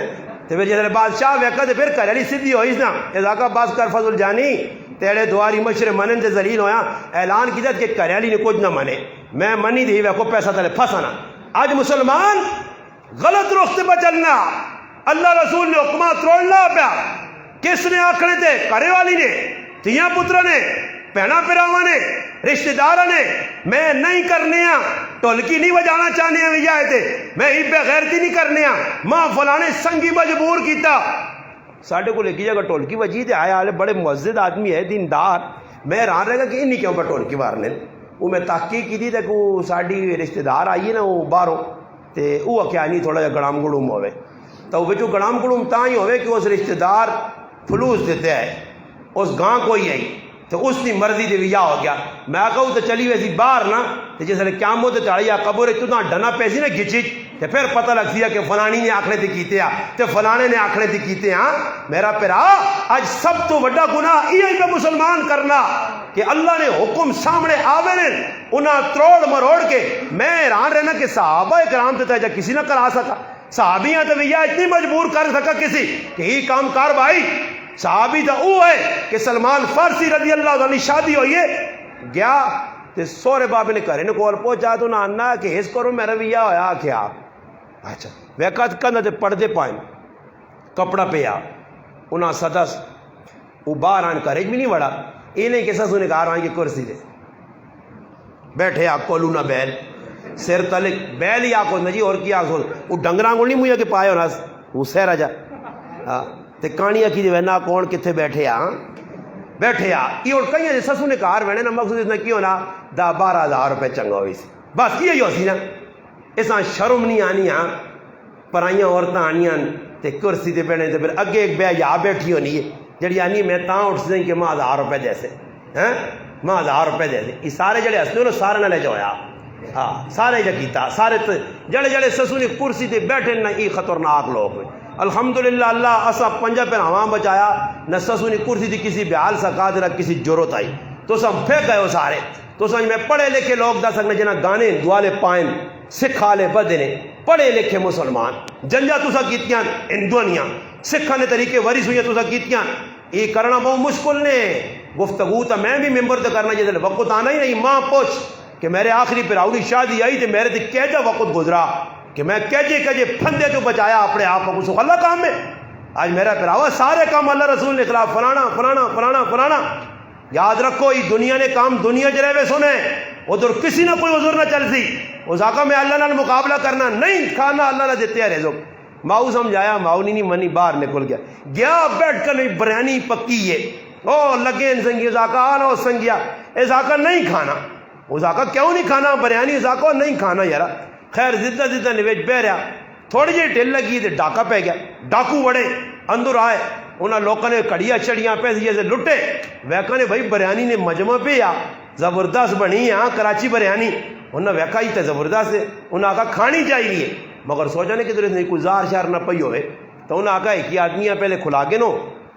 تو پھر جیسے بادشاہ ویکا تو پھر کریالی سیدھی ہوئی نا اس آکا باس کر فضل جانی تیرے دواری مشر منن سے ذلیل ہویا اعلان کیا کہ کریالی نے کچھ نہ منے میں منی دی ویکو پیسہ تلے پھنسانا۔ آج مسلمان غلط رخ پہ چلنا اللہ رسول نے حکمات توڑنا پیا کس نے آکھنے تے کرے والی نے تیاں پترہ نے پہنا پراوا نے رشتہ دارہ نے میں نہیں کرنے ہاں ٹولکی نہیں بجانا چاہنے ہیں وجائے تے میں ہی بے غیرتی نہیں کرنے ہاں ماں فلانے سنگی مجبور کیتا ساڑھے کو لکھی جگہ ٹولکی بجی تے آئے آلے بڑے معزز آدمی ہے دیندار میں ران رہے گا کہ انہی کیوں پر ٹولکی بارنے وہ میں تحقیق کی دی تے کہ ساڑھی رشتہ دار آئیے نا وہ باروں تے وہ کیا نہیں تھوڑا جا گڑام گڑوم ہوئے تو وہ جو گڑام گڑوم تاں ہی ہوئے کہ اس رشتہ دار فلوس دیتے ہیں اس گاں کوئی آئی تو اس نے مرضی دے ویا ہو گیا میں کہوں تو چلی ویسی باہر نا تو جس نے قیامت تے چڑھیا قبر تو نہ ڈنا پیسی نہ گھچی تے پھر پتہ لگ سی کہ فلانی نے آکھنے تے کیتے ہاں تے فلانے نے آکھنے تے کیتے ہاں میرا پیرا آج سب تو بڑا گناہ یہ پہ مسلمان کرنا کہ اللہ نے حکم سامنے آوے نے انہاں تروڑ مروڑ کے میں حیران رہنا کہ صحابہ کرام تے تجا کسی نہ کرا سکا صحابیاں تے ویا اتنی مجبور کر سکا کسی کہ یہ کام کار بھائی صحابی تو وہ ہے کہ سلمان فارسی رضی اللہ عنہ شادی ہوئی ہے گیا تے سورے بابے نے کرے نے کول پہنچا تو نہ آنا کہ اس کرو میرا ویا ہویا کیا اچھا ویکت کندہ تے پردے پائیں کپڑا پیا انہاں صدس وہ باہر آن کرے بھی نہیں بڑا یہ نہیں کہ سسو نے کہا کی کرسی دے بیٹھے آپ کولو نہ بیل سر تلک بیل ہی آکو نجی اور کیا آکو وہ ڈنگران نہیں مجھے کہ پائے ہونا وہ سہرہ جا تے کہانیاں کی وینا کون کتھے بیٹھے ہاں بیٹھے آ یہ اور کئی سسو نے کار وینے نا مقصد اتنا کی ہونا 10-12 ہزار روپے چنگا ہوئی سی بس یہ ہو سی نا اساں شرم نہیں آنی ہاں پرائیاں عورتیں آنیاں تے کرسی تے بیٹھے تے پھر اگے ایک بے یا بیٹھی ہونی ہے جڑی آنی میں تاں اٹھ سی کہ ماں 1000 روپے جیسے ہیں ماں 1000 روپے جیسے یہ سارے جڑے ہستے ہو سارے نہ لے جو ہویا ہاں سارے جا کیتا سارے جڑے جڑے سسو نے کرسی تے بیٹھے نہ یہ خطرناک لوگ ہوئے الحمدللہ اللہ اسا پنجا پہ ہواں بچایا نہ سسو نے کرسی تھی کسی بیال سکا دے نہ کسی ضرورت آئی تو سب پھینک گئے ہو سارے تو سمجھ میں پڑھے لکھے لوگ دا سکنے جنہ گانے دوالے پائیں سکھا لے بدنے پڑھے لکھے مسلمان جنجا تو سا کیتیاں ہندوانیاں سکھا نے طریقے وریس ہوئی تو سا کیتیاں یہ کرنا بہت مشکل نے گفتگو تا میں بھی ممبر تے کرنا جیسے وقت آنا ہی نہیں ماں پوچھ کہ میرے آخری پراؤلی شادی آئی تے میرے تے کیجا وقت گزرا کہ میں کیجے پھندے تو بچایا اپنے آپ کو سو اللہ کام میں آج میرا پراوا سارے کام اللہ رسول کے خلاف فلانا یاد رکھو یہ دنیا نے کام دنیا چ رہے سنے ادھر کسی نہ کوئی حضور نہ چل سی اس آقا میں اللہ نال مقابلہ کرنا نہیں کھانا اللہ نہ دیتے ہے رزق ماؤ سمجھایا ماؤ نہیں منی باہر نکل گیا بیٹھ کر نہیں بریانی پکی ہے او لگے ان سنگی اس آقا آنا اس سنگیا اس آقا نہیں کھانا اس آقا کیوں نہیں کھانا بریانی اس آقا نہیں کھانا یارا خیر زدہ نویج بہ رہا تھوڑی جی ٹھل لگی تو ڈاکہ پہ گیا ڈاکو بڑے اندر آئے انہاں لوگوں نے کڑیاں چڑیاں پیسے جیسے لٹے ویکا نے بھائی بریانی نے مجمع پہ آ زبردست بنی ہاں کراچی بریانی انہاں ویکا ہی تے زبردست ہے انہاں آقا کھانی چاہیے مگر سوچا نے کدھر نہیں کوئی زار شار نہ پئی ہوئے تو انہاں آقا ایک ہی آدمیاں پہلے کھلا کے نو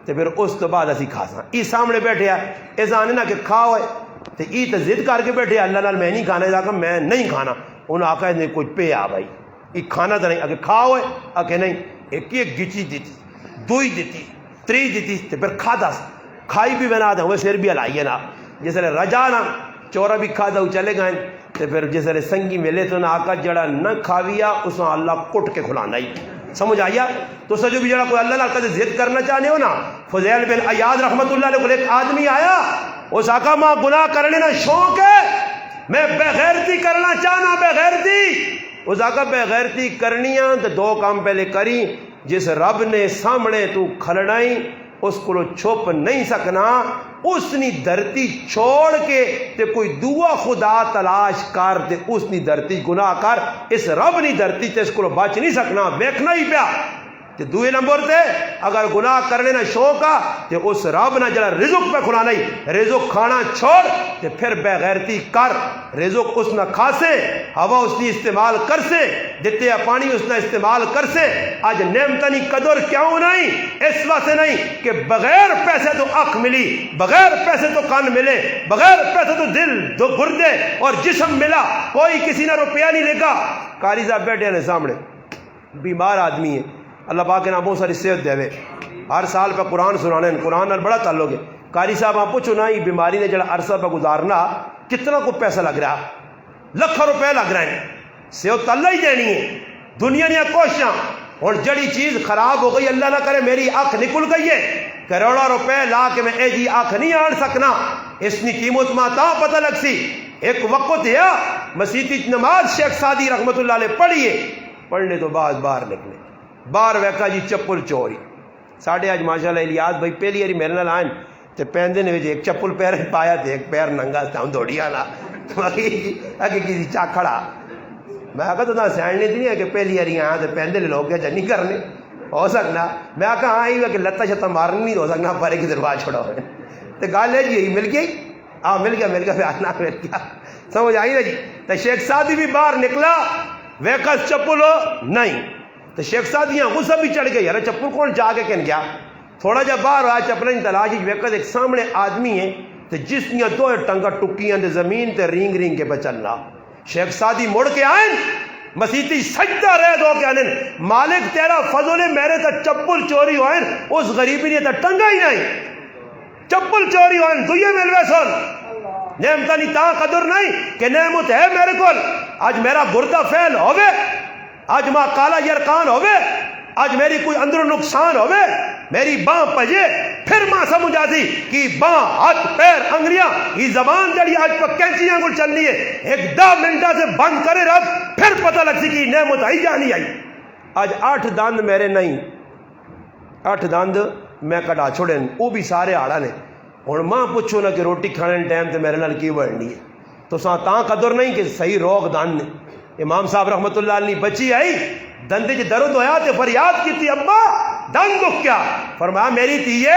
تے پھر اس تو بعد اسی کھا ساں ای سامنے بیٹھے آئے ایسا آنے نا کہ کھا ہوئے تے ای تے ضد کر کے بیٹھے اللہ نال میں نہیں کھانا اس آقا میں نہیں کھانا انہاں آقا نے کچھ پہ آ بھائی یہ کھانا تو نہیں اگر کھا ہوئے آکے نہیں ایک گچی دیتی دوئی دیتی تری دیتی تے پھر کھا دس کھائی بھی بنا دیں وہ سر بھی ہلائیے نا جیسے رجا نا چورا بھی کھا دو چلے گئے تے پھر جیسے سنگی ملے تو نہ آقا جڑا نہ کھاویا اس نے اللہ کٹ کے کھلانا ہی سمجھ آیا تو سجو بھی جڑا کوئی اللہ نال ضد کرنا چاہنے ہو نا فضیل بن عیاض رحمت اللہ علیہ کو ایک آدمی آیا اس آقا ماں گناہ کرنے نا شوق ہے میں بے غیرتی کرنا چاہنا بے غیرتی اس آقا بے غیرتی کرنیاں تو دو کام پہلے کری جس رب نے سامنے تو کھلڑائی اس کو چھپ نہیں سکنا اس نی دھرتی چھوڑ کے تے کوئی دعا خدا تلاش کر تے اس نی دھرتی گناہ کر اس رب نی دھرتی تے اس کو بچ نہیں سکنا ویکھنا ہی پیا تے دوئے نمبر تے اگر گناہ کرنے نہ شوق آ تے اس رب نہ جڑا رزق پہ کھلانا ہی رزق کھانا چھوڑ تے پھر بے غیرتی کر رزق اس نہ کھا سے ہوا اس نے استعمال کر سے دیتے پانی اس نے استعمال کر سے آج نعمتنی قدر کیوں نہیں اس واسطے نہیں کہ بغیر پیسے تو آنکھ ملی بغیر پیسے تو کان ملے بغیر پیسے تو دل دو گردے اور جسم ملا کوئی کسی نے روپیہ نہیں لے گا قاری صاحب بیٹھے ہیں سامنے بیمار آدمی ہے اللہ پاک کے نام بہت ساری صحت دے ہوئے ہر سال پہ قرآن سنانے قرآن نال بڑا تعلق ہے قاری صاحب آپ پوچھو نا یہ بیماری نے جڑا عرصہ پہ گزارنا کتنا کو پیسہ لگ رہا لاکھوں روپے لگ رہے ہیں صحت اللہ ہی دینی ہے دنیا نے کوششاں اور جڑی چیز خراب ہو گئی اللہ نہ کرے میری آنکھ نکل گئی ہے کروڑوں روپے لا کے میں اے جی آنکھ نہیں آن سکنا اس کی قیمت ماں تا پتہ لگ سی ایک وقت ہے مسیحی نماز شیخ سعدی رحمت اللہ علیہ پڑھیے پڑھنے تو بعد باہر نکلے باہر ویکا جی چپل چوری ساڑھے آج ماشاءاللہ الیاس بھائی پہلی باری میرے نال آئیں تے پہندے نے ایک چپل پیر پایا تے ایک پیر ننگا ہم دوڑی آنا اگے کسی چا کھڑا میں آکھا تو سینڈ نہیں ہے کہ پہلی باری آیا تے پہندے لوگ کیا نہیں کرنے ہو سکنا میں آکھا ہاں ہی کہ لتا شتا مارن نہیں ہو سکنا پرے کی دروازہ چھوڑا ہوئے تے گل ہے جی یہی مل گئی ہاں مل گیا پھر آنا مل گیا سمجھ آئی نا جی تے شیخ سعدی بھی باہر نکلا ویکا چپل ہو نہیں تو شیخ سعدیاں غصہ بھی چڑھ گئی یار چپل کون جا کے کہن گیا تھوڑا جا باہر آیا چپل تلاش ویکت ایک سامنے آدمی ہے تو جس دیاں دو ٹنگا ٹکیاں تے زمین تے رینگ رینگ کے پہ چلنا شیخ سعدی مڑ کے آئیں مسیحی سجدہ رہ دو کے آنے مالک تیرا فضل میرے تا چپل چوری ہوئیں اس غریبی نے تا ٹنگا ہی نہیں چپل چوری ہوئیں دوئے ملوے سن نعمتانی تا قدر نہیں کہ نعمت ہے میرے کول آج میرا گردہ فیل ہوئے آج ماں کالا یرکان ہوئے آج میری کوئی اندر نقصان ہوئے میری باں پجے پھر ماں سمجھ آتی کہ باں ہاتھ پیر انگریاں یہ زبان جڑی آج پر کینچیاں کو چلنی ہے ایک 10 منٹا سے بند کرے رب پھر پتہ لگ سی کہ نعمت آئی جانی آئی آج 8 دند میرے نہیں 8 دند میں کٹا چھوڑیں وہ بھی سارے آڑا نے ہوں ماں پوچھو نا کہ روٹی کھانے ٹائم تو میرے نال کی بڑھنی ہے تو تاں قدر نہیں کہ صحیح روغ دان نے امام صاحب رحمت اللہ علیہ بچی آئی دندے چ درد ہویا تے فریاد کی تھی ابا دند دکھ کیا فرمایا میری تیے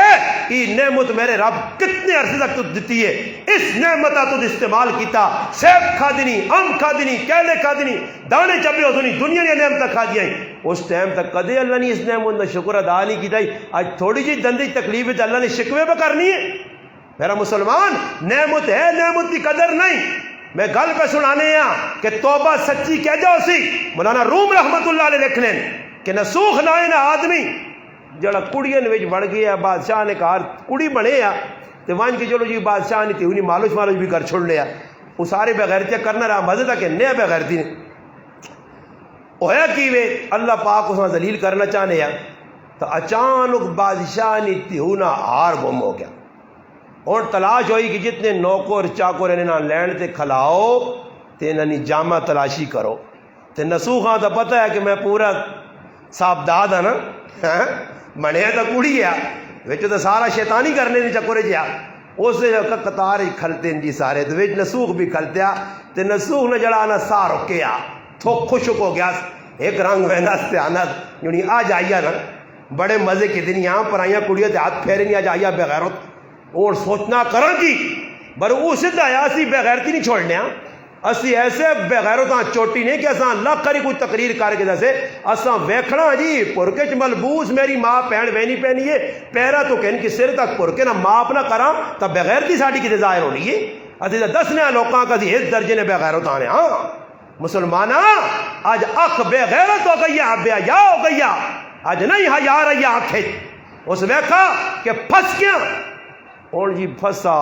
یہ نعمت میرے رب کتنے عرصے تک تو دیتی ہے اس نعمت تو استعمال کیتا سیب کھا دینی ام کھا دینی کیلے کھا دینی دانے چبے ہو دینی دنیا نے نعمت کھا دیا اس ٹائم تک کدے اللہ نے اس نعمت کا شکر ادا نہیں کیتا آج تھوڑی جی دندی تکلیف ہے اللہ نے شکوے پہ کرنی ہے میرا مسلمان نعمت ہے نعمت کی قدر نہیں میں گل پہ سنانے کہ توبہ سچی کہہ جاؤ سی مولانا روم رحمت اللہ علیہ لکھ لیں کہ نسوخ نہ ہے نہ آدمی جڑا کڑیاں وچ بڑھ گیا بادشاہ نے کہا کڑی بنے تے وان کے چلو جی بادشاہ نے تے انہیں مالوش بھی کر چھوڑ لیا وہ سارے بغیرتیاں کرنا رہا مزے تک نیا بغیرتی نے ہویا کی وے اللہ پاک اس میں ذلیل کرنا چاہنے تو اچانک بادشاہ نے تیونا ہار گم ہو گیا اور تلاش ہوئی کہ جتنے نوکر چاکر انہیں لین تے کھلاؤ تے انہیں جامع تلاشی کرو تے نسوخاں تو پتہ ہے کہ میں پورا صاحب داد ہاں نا بنیا تو کڑی ہے وچ تو سارا شیطانی کرنے نے چکرے جیا اس قطار کھلتے ہیں جی سارے تو وچ نسوخ بھی کھلتے تے نسوخ نے جڑا نا سا رکیا تھوک خوشک ہو گیا ایک رنگ وینا استعانت یعنی آ جائیا نا بڑے مزے کے دن یہاں پر آئیا کڑیاں تے ہاتھ پھیرے نہیں آ جائیا بغیرت اور سوچنا کرن کی بر وہ سدھا آیا اسی بغیرتی نہیں چھوڑنے اسی ایسے بغیرتاں چوٹی نہیں کہ اساں اللہ کری کوئی تقریر کر کے دسے اساں ویکھنا جی پرکے چ ملبوس میری ماں پہن وینی پہنی ہے پیرا تو کہن کہ سر تک پرکے نہ ماپ نہ کراں تا بغیرتی ساڈی کتے ظاہر ہونی ہے اسی دسنے لوکاں کدی اس درجے نے بغیرت آنے ہاں مسلمانہ آج اکھ بے غیرت ہو گئی ہے بے حیا ہو گئی آج نہیں حیا رہی آنکھیں اس ویکھا کہ پھس گیا اور جی پھسا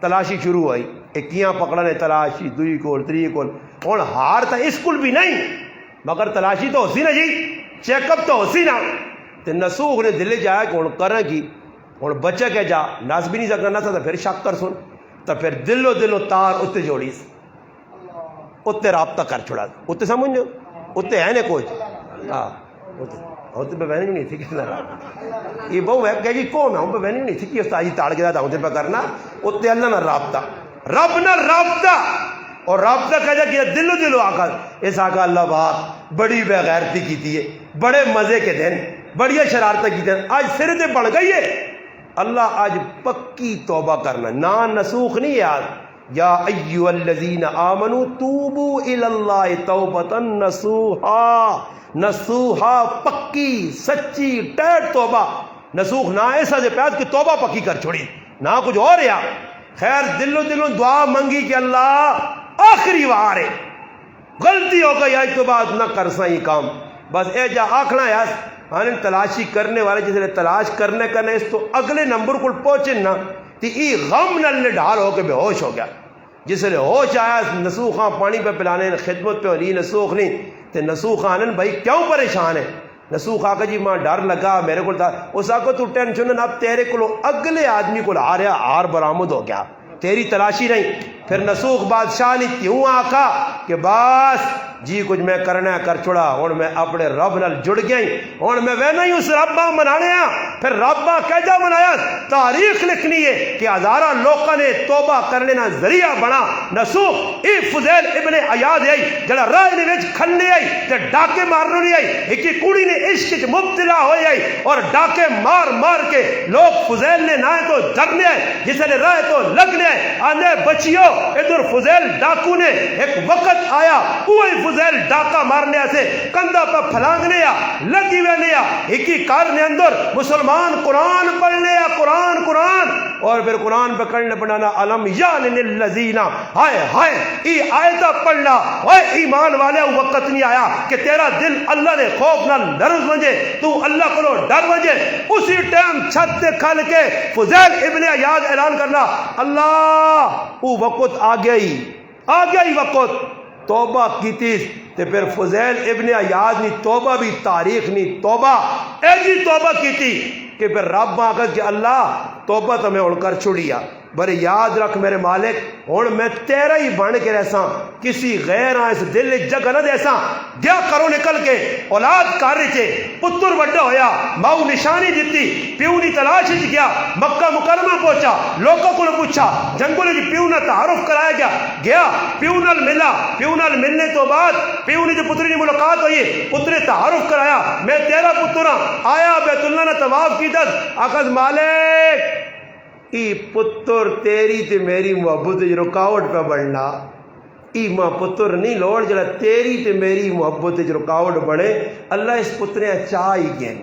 تلاشی شروع ہوئی ایکیاں پکڑنے تلاشی دوئی کول تری کول اور ہار تا اسکول بھی نہیں مگر تلاشی تو ہوسی نا جی چیک اپ تو ہوسی نا تے نسوخ نے دلے جایا کہ ہوں کریں کی ہوں بچہ کہ جا نس بھی نہیں سکنا نہ تو پھر شک کر سن تو پھر دلو تار اتنے جوڑی اتنے رابطہ کر چھوڑا اتنے سمجھو اتنے ہے نا کچھ ہاں اتنے پہ بہن نہیں تھی کہنا یہ بہو ہے کہ جی کون ہے پہ بہن نہیں تھی کہ استاد جی تاڑ کے جاتا اتنے پہ کرنا اتنے اللہ نہ رابطہ رب نہ رابطہ اور رابطہ کہہ جا کہ دلو آقا اس آقا اللہ بات بڑی بغیرتی کی تھی بڑے مزے کے دن بڑی شرارتیں کی دن آج سر تے بڑھ گئی ہے اللہ آج پکی توبہ کرنا نا نسوخ نہیں یاد یا ایھا الذین آمنوا توبوا الی اللہ توبۃ نصوحا نصوحا پکی سچی ٹیٹ توبہ نسوخ نہ ایسا سے پیاد کہ توبہ پکی کر چھوڑی نہ کچھ اور یا خیر دلوں دعا منگی کہ اللہ آخری وار ہے غلطی ہو گئی آج تو بعد نہ کر سا یہ کام بس اے جا آکھنا یاس ہاں تلاشی کرنے والے جس نے تلاش کرنے اس تو اگلے نمبر کو پہنچے نا تی ای غم نل ڈھال ہو کے بے ہوش ہو گیا جس نے ہوش آیا نسوخاں پانی پہ پلانے خدمت پہ ہونی نسوخ نہیں تے نسوخ آنن بھائی کیوں پریشان ہے نسوخ آقا جی ماں ڈر لگا میرے کو اس آقا تو ٹینشن اب تیرے کو اگلے آدمی کو آ رہا آر برآمد ہو گیا تیری تلاشی نہیں پھر نسوخ بادشاہ نے کیوں آقا کہ بس جی کچھ میں کرنا ہے کر چھوڑا ہوں میں اپنے رب نال جڑ گیا ہوں میں وہ نہیں اس رب ماں منانے پھر رب ماں کیجا منایا تاریخ لکھنی ہے کہ ہزارہ لوگوں نے توبہ کرنے نا ذریعہ بنا نسوخ ای فضیل ابن عیاض آئی جڑا راہ نے وچ کھلنے آئی تے ڈاکے مارنے نہیں آئی ایک کڑی نے عشق وچ مبتلا ہوئی آئی اور ڈاکے مار کے لوگ فضیل نے نہ تو ڈرنے آئے جس نے راہ تو لگنے آئے آنے بچیو ادھر فضیل ڈاکو نے ایک وقت آیا وہی فضیل ڈاکا مارنے سے کندھا پہ پھلانگنے لگی وینے ایک ہی کار نے اندر مسلمان قرآن پڑھنے قرآن اور پھر قرآن پہ کرنے بنانا علم یان للذین ہائے ای آیتہ پڑھنا اے ایمان والے وقت نہیں آیا کہ تیرا دل اللہ نے خوف نہ لرز ونجے تو اللہ کو ڈر ونجے اسی ٹائم چھت تے کھل کے فضیل ابن عیاض اعلان کرنا اللہ وہ وقت آ گیا ہی وقت توبہ کی تھی تے پھر فضیل ابن عیاض نے توبہ بھی تاریخ نہیں توبہ ایسی توبہ کی تھی کہ پھر رب آگت کہ اللہ توبہ تو میں ہوں کر چھڑیا بر یاد رکھ میرے مالک ہوں میں تیرا ہی بن کے رہساں کسی غیر اس دل جگہ نہ دیساں گیا کرو نکل کے اولاد کر چے پتر وڈا ہویا ماؤ نشانی دیتی پیو نی تلاش وچ گیا مکہ مکرمہ پہنچا لوگوں کو پوچھا جنگل وچ پیو نہ تعارف کرایا گیا پیو نال ملا پیو نال ملنے تو بعد پیو نے جو پتری کی ملاقات ہوئی پتر تعارف کرایا میں تیرا پتر ہاں آیا بیت اللہ نے طواف کی دس آخذ مالک ای پتر تیری تے میری محبت رکاوٹ پہ بڑھنا ای ماں پتر نہیں لوڑ جڑا تیری تے میری محبت رکاوٹ بڑھے اللہ اس پترے چاہ ہی گئے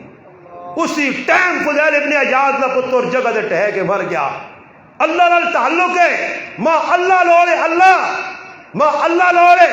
اسی ٹائم فضیل ابن عیاض کا پتر جگہ تے ٹہ کے مر گیا اللہ نال تعلق ہے ماں اللہ لوڑے اللہ ماں اللہ لوڑے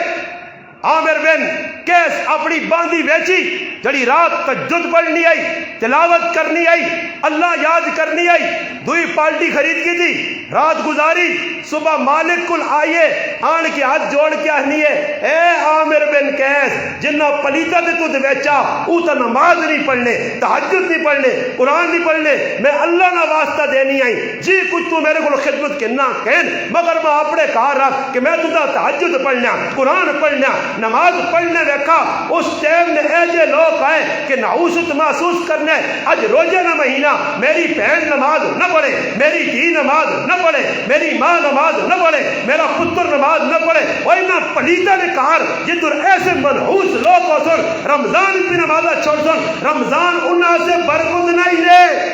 عامر بن کیس اپنی باندھی ویچی جڑی رات تہجد پڑھنی آئی تلاوت کرنی آئی اللہ یاد کرنی آئی دوئی پالٹی خرید کی تھی رات گزاری صبح مالک کل آئیے آن کے ہاتھ جوڑ کے آنی ہے اے عامر بن کیس جنہ پلیتا تے تُدھ ویچا او تا نماز نہیں پڑھنے تہجد نہیں پڑھنے قرآن نہیں پڑھنے میں اللہ نہ واسطہ دینی آئی جی کچھ تو میرے کو خدمت کرنا کہن مگر میں اپنے کہا رکھ کہ میں تُدھا تہجد پڑھنا قرآن پڑھنا نماز پڑھنے ویکھا اس ٹائم نے ایجے لوگ آئے کہ نعوست محسوس کرنے اج روزے نہ مہینہ میری بہن نماز نہ پڑھے میری دھی نماز نہ پڑھے میری ماں نماز نہ پڑھے میرا پتر نماز نہ پڑھے اور انہاں پلیتا نے کہا جدر ایسے منحوس لوگ ہو سن رمضان کی نمازہ چھوڑ سن رمضان انہاں سے برکت نہیں رہے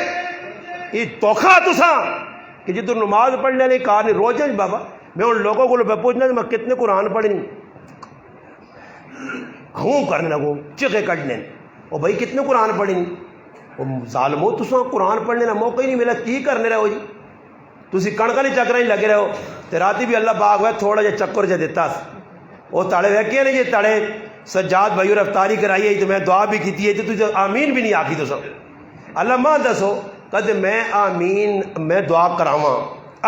یہ توخہ تسا کہ جدر نماز پڑھنے لئے کہا نہیں روزے بابا میں ان لوگوں کو پوچھنا میں کتنے قرآن پڑھنی ہوں کرنے لگوں چکے کٹنے اور بھائی کتنے قرآن پڑھیں ظالمو تساں قرآن پڑھنے کا موقع ہی نہیں ملا کی کرنے رہو جی تسی کڑکا نہیں چکر نہیں لگے رہو تے راتی بھی اللہ پاک ہوئے تھوڑا جا چکر جا دیتا وہ تڑے ویکھے نہیں جی تڑے سجاد بھائیو رفتاری کرائی ہے تو میں دعا بھی کیتی ہے تو تجھے آمین بھی نہیں آکھی تو سب اللہ ماں دسو کہتے میں آمین میں دعا کراواں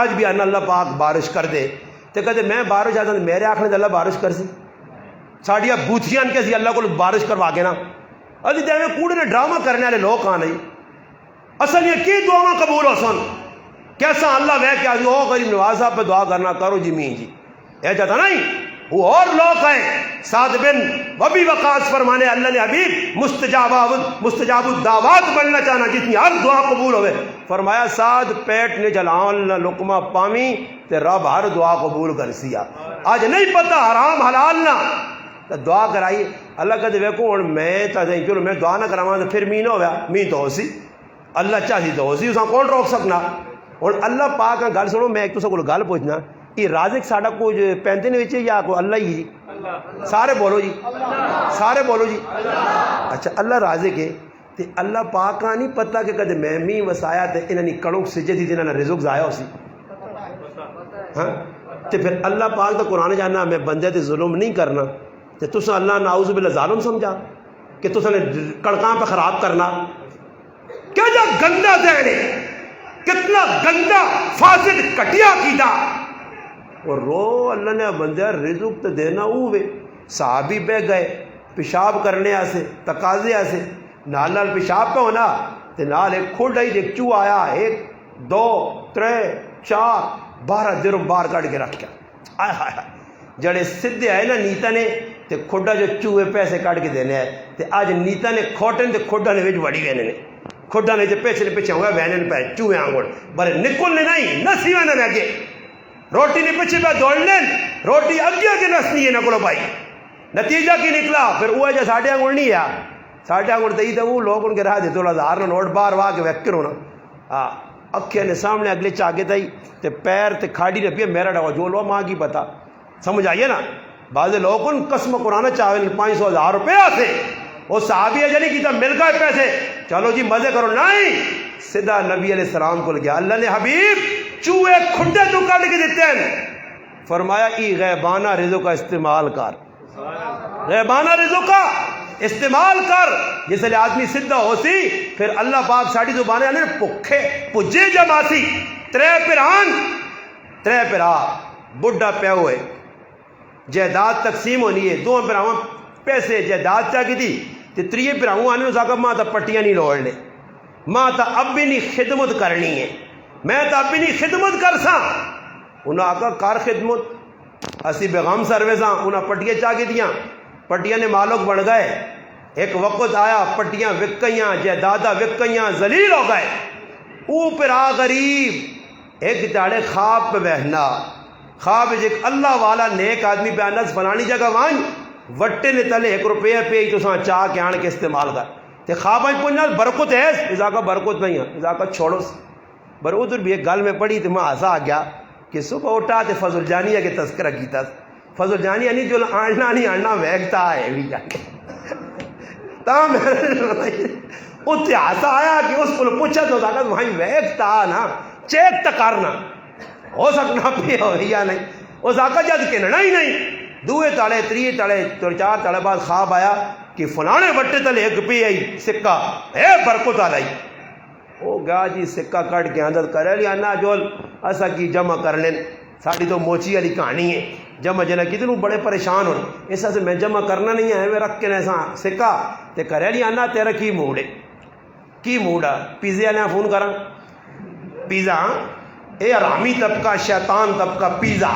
آج بھی اللہ پاک بارش کر دے تو کہتے میں بارش آتا میرے آنکھنے اللہ بارش کر سی ساڑھیا بوتھیاں کے سی اللہ کو بارش کروا کے نا ابھی تو میں کوڑے نے ڈرامہ کرنے والے لوگ آ نہیں اصل یہ کی دعا قبول ہو سن کیسا اللہ وے کیا او غریب نواز صاحب پہ دعا کرنا کرو جی مین جی یہ چاہتا نہیں وہ اور لوگ ہیں سعد بن وبی وقاص فرمانے اللہ نے حبیب مستجاب الدعوات بننا چاہنا جتنی ہر دعا قبول ہوئے فرمایا سعد پیٹ نے جلان لقمہ پامی تے رب ہر دعا قبول کر سیا آج نہیں پتہ حرام حلال نہ تو دعا کرائی اللہ کہتے ویکو ہوں میں چلو میں دعا نہ کراواں تو پھر می نہ ہوا می تو ہو سی اللہ چاہتی تو ہو سی اساں کون روک سکنا ہوں اللہ پاک گل سنو میں ایک تو گل پوچھنا یہ رازق ساڈا کچھ پینتے نے یا کوئی اللہ ہی جی سارے بولو جی سارے بولو جی اچھا اللہ رازق ہے تے اللہ پاک کا نہیں پتہ کہ کدے میں می وسایا تے انہاں نے کڑک سجے دی جنہاں نے رزق ضائع ہو سی ہاں تے پھر اللہ پاک تو قرآن جاننا میں بندے تے ظلم نہیں کرنا تے تساں اللہ نعوذ باللہ ظالم سمجھا کہ تساں نے کڑکاں پہ خراب کرنا کیا جا گندا ذہن ہے کتنا گندا فاسد کٹیا کیدا اور رو اللہ نے بندے رزق تے دینا ہوئے صحابی بہ گئے پیشاب کرنے آسے تقاضے آسے نال نال پیشاب پہ ہونا تے نال ایک کھوڑ آئی ایک چو آیا 1 2 3 4 12 درم باہر کٹ کے رکھ گیا آئے ہائے ہائے جڑے سدھے آئے نا نیتا نے تے کھوڑا جو چوہے پیسے کٹ کے دینے آئے تے آج نیتا نے کھوٹن تے کھوڑا نے ویج وڑی گئے نے کھوڑا نے تے پیچھے ہوئے وینن پہ چوہے آنگوڑ بارے نکلنے نہیں نسی وینن آگے روٹی نے پیچھے پہ دوڑنے روٹی اگیا کے نسنی ہے نکلو بھائی نتیجہ کی نکلا پھر وہ جو ساڑھے آنگوڑ نہیں ہے ساڑھے آنگوڑ تے ہی تو وہ لوگ ان کے راہ دیتے 1000 نوٹ بار واہ کے ویک کرو نا اکھے نے سامنے اگلے چاگے تائی تے پیر تے کھاڑی نے پیا میرا ڈاؤ جو لو ماں کی پتا سمجھ آئیے نا بعض لوگ ان قسم قرآن چاہے 500,000 روپے آتے وہ صحابی ہے جنہیں کیتا مل گئے پیسے چلو جی مزے کرو نہیں سیدھا نبی علیہ السلام کو گیا اللہ نے حبیب چوہے کھڈے تو کٹ کے دیتے ہیں فرمایا ای غیبانہ رزق کا استعمال کر غیبانہ رزق کا استعمال کر جس لئے آدمی سدھا ہو سی پھر اللہ پاک ساڑھی زبانے آنے پکھے پجے جماسی 3 پرا بڑھا پہ ہوئے جائیداد تقسیم ہونی ہے 2 پراؤں پیسے جائیداد چاہ کی تھی تے 3 پراؤں آنے اس آگا ماں تا پٹیاں نہیں لوڑ لے ماں تا اب بھی نہیں خدمت کرنی ہے میں تو اپنی خدمت کر سا انہیں آقا کار خدمت اسی بیغم سروس ہاں انہیں پٹیاں چاہ کے دیاں پٹیاں نے مالک بن گئے ایک وقت آیا پٹیاں وک گئیاں جائیداداں وک گئیاں ذلیل ہو گئے اوپر آ غریب ایک داڑے خواب پہ بہنا خواب ایک اللہ والا نیک آدمی پہ آنا فلانی جگہ وان وٹے نے تلے 1 روپیہ پہ تو ساں چاہ کے آن کے استعمال کر تے خواب آئی پوچھنا برکت ہے ازا کا برکت نہیں ہے ازا کا چھوڑو بر ادھر بھی ایک گل میں پڑھی تو میں ہنسا آ گیا کہ صبح اٹھا تے فضل جانیہ کے تذکرہ کیتا فضل جانیہ نہیں جو آننا نہیں آننا ویگتا ہے بھی جانے تاہم اتنے ہنسا آیا کہ اس کو پوچھا تو ازا کا وہیں ویگتا نا چیک تکارنا ہو سکنا پہ ہو یا نہیں ازا کا جد کننا ہی نہیں دوے تالے 3 تالے 4 تالے بعد خواب آیا کہ فلانے وٹے تلے 1 روپیہ آئی سکہ اے برکت آلائی او گیا جی سکہ کٹ کے اندر کرے لیا نا جول ایسا کی جمع کر لیں ساڑی تو موچی علی کہانی ہے جمع جنا کتنوں بڑے پریشان ہو ایسا سے میں جمع کرنا نہیں ہے میں رکھ کے ایسا سکہ تے کرے لیا نا تیرا کی موڈ ہے کی موڈ ہے پیزے والے فون کرا پیزا اے رامی طبقہ شیطان طبقہ پیزا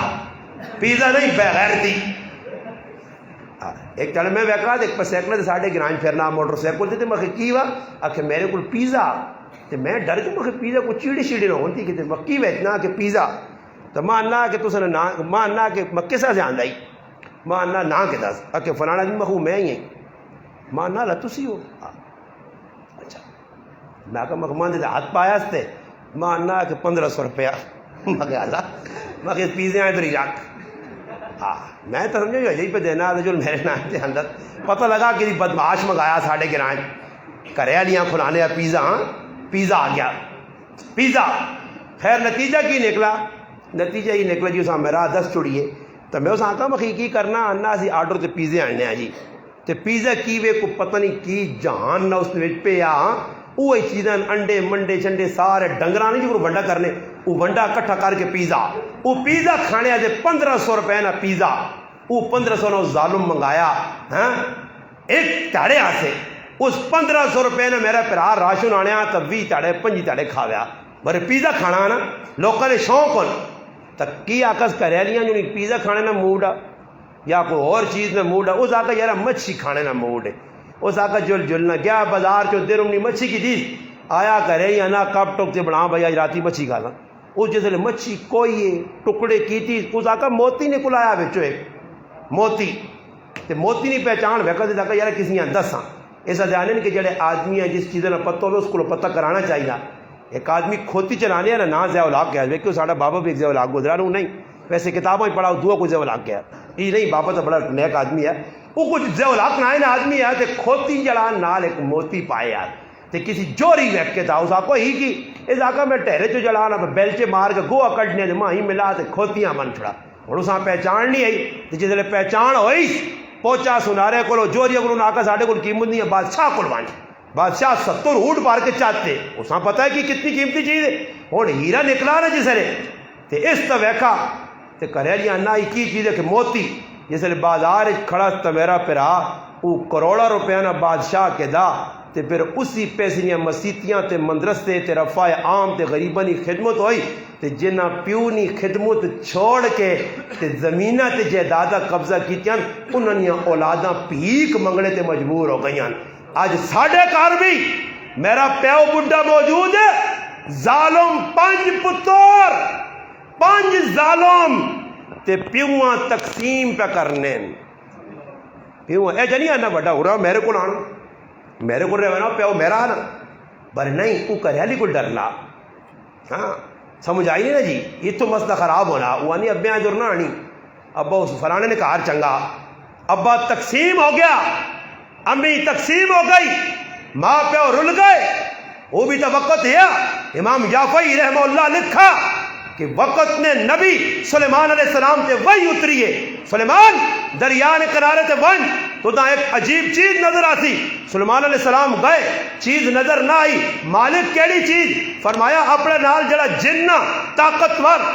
پیزا نہیں بغیرتی ایک چلے میں ویکا ایک پر سیکلے دے ساڑھے گرانج پھرنا موٹر سیکل تے میں کی وا آکھے میرے کو پیزا تے میں ڈر کے میں پیزا کو چیڑی شیڑی نہ ہوتی کہ مکی ویچنا کہ پیزا تو ماں اللہ کہ تسنے نا ماں اللہ کہ مکے سے جان دائی ماں اللہ نا کے دس آکھے فلانا دن مخو میں ہی ہیں ماں اللہ لتوسی ہو اچھا میں کہا مخمان دے ہاتھ پایا ستے ماں اللہ کہ 1500 روپیہ میں کہا اللہ میں کہ پیزے آئے تو رکھ میں تو سمجھو یہی پہ دینا جو میرے نام کے اندر پتہ لگا کہ بدماش منگایا ساڑھے گرائیں کرے لیاں کھلانے پیزا پیزا آ گیا پیزا خیر نتیجہ کی نکلا نتیجہ یہ نکلا جی اسا میرا 10 چڑیے تو میں اسا آتا مخی کی کرنا اننا سی آرڈر تے پیزے آنے ہیں جی تے پیزا کی وے کو پتہ نہیں کی جہان نہ اس نے پہ آ وہی چیزیں انڈے منڈے چنڈے سارے ڈنگرانے جو ونڈا کرنے وہ ونڈا کٹھا کر کے پیزا وہ پیزا کھانے آجے 1500 روپے نا پیزا وہ 1500 نا ظالم منگایا ایک تاڑے آسے اس 1500 روپے نا میرا پیرار راشن آنے آتا 20 تاڑے 5 تاڑے کھاویا برے پیزا کھانا نا لوگوں نے شوق ہون تک کی آکس کرے لیاں جو نہیں پیزا کھانے نا موڈا یا کوئی اور چیز نا موڈا اس آکا یارا مچھی کھانے نا موڈ ہے اس آکا جل جلنا گیا بازار چو دیر امنی مچھی کی چیز آیا کرے یا نا کب ٹک تے بنا بھائی آج راتی مچھی کھانا اس جیسے مچھی کوئی ٹکڑے کی تھی اس آکا موتی نے کلایا بچو ایک موتی تے موتی نہیں پہچان ویکا دے آکا یارا کسی یہاں 10 ایسا جانے کہ جڑے آدمی ہیں جس چیزیں پتہ ہوئے اس کو پتہ کرانا چاہیے ایک آدمی کھوتی چلانے ہے نا ضیاء الحق گیا ویکو ساڑھا بابا بھی ایک ضیاء الحق گزرا رہا ہوں نہیں ویسے کتابوں ہی پڑھا دعا کو ضیاء الحق گیا یہ نہیں بابا تو بڑا نیک آدمی ہے وہ کچھ ضیاء الحق نہ نا آدمی ہے تے کھوتی چلان نال ایک موتی پائے یار تے کسی جوری ویک کے تھا اس آکو ہی کی اس آکا میں ٹہرے چو جلانا بیلچے مار کے گوہ کٹنے دے ماں ہی ملا تے کھوتیاں من چھڑا اور اس پہچان نہیں آئی تے جس لئے پہچان ہوئی پوچھا سنارے کولو جوری اگر انہوں آکا ساڑھے کول قیمت نہیں ہے بادشاہ کول بانچ بادشاہ 70 اونٹ پار کے چاہتے اس نے پتہ ہے کہ کتنی قیمتی چیز ہے اور ہیرا نکلا نا جسے تے اس تا ویکھا تے کرے لیا نا ہی کی چیز ہے کہ موتی جسے بازار کھڑا تا میرا پرا وہ کروڑا روپیہ نا بادشاہ کے دا تے پھر اسی پیسے مسیتیاں تے مندرستے تے رفع عام تے غریبانی خدمت ہوئی تے جنہ پیونی خدمت چھوڑ کے تے زمینہ تے جائیداداں قبضہ کیتیاں انہوں نے اولاداں پیک منگنے تے مجبور ہو گئیاں آج ساڑھے کار بھی میرا پیو بڈھا موجود ہے ظالم 5 پتر 5 ظالم تے پیواں تقسیم پہ کرنے پیواں اے جنی آنا بڑا ہو رہا میرے کو آنا میرے کو رہنا پیو میرا نا بر نہیں وہ کریالی کو ڈرنا ہاں سمجھ آئی نہیں نا جی یہ تو مسئلہ خراب ہونا وہ نہیں ابے آج جرنا آنی ابا اس فلانے نے کہا چنگا ابا تقسیم ہو گیا امی تقسیم ہو گئی ماں پیو رل گئے وہ بھی تو وقت ہے امام یافعی رحمہ اللہ لکھا کہ وقت نے نبی سلیمان علیہ السلام تے وہی اتری ہے سلیمان دریا نے کنارے تے ون تو تا ایک عجیب چیز نظر آتی سلیمان علیہ السلام گئے چیز نظر نہ آئی مالک کیڑی چیز فرمایا اپنے نال جڑا جنہ طاقتور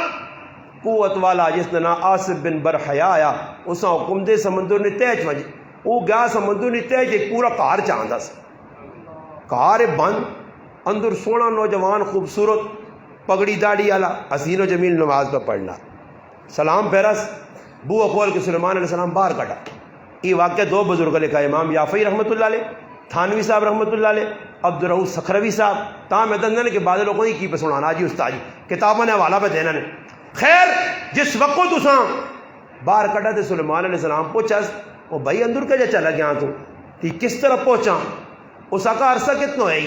قوت والا جس نے نا آصف بن برحیا آیا اسا حکم دے سمندر نے تیج وجہ وہ گیا سمندر نے تیج ایک پورا کار چاہتا سا کار بند اندر سونا نوجوان خوبصورت پگڑی داڑھی والا حسین و جمیل نماز پہ پڑھنا سلام پھیرس بو کھول کے سلیمان علیہ السلام باہر کٹا. یہ واقعہ دو بزرگ لکھا, امام یافعی رحمۃ اللہ علیہ, تھانوی صاحب رحمۃ اللہ علیہ, عبدالرؤف سکھروی صاحب. تاہم اتنا کہ بعض لوگوں کی پہ سنانا جی استاد جی کتابوں نے حوالہ پہ دینا نے. خیر جس وقت تساں باہر کٹا تے سلیمان علیہ السلام پوچھس وہ بھائی اندر کے جا چلا گیا تو تی کس طرح پہنچا. اس آقا عرصہ کتنا ہے؟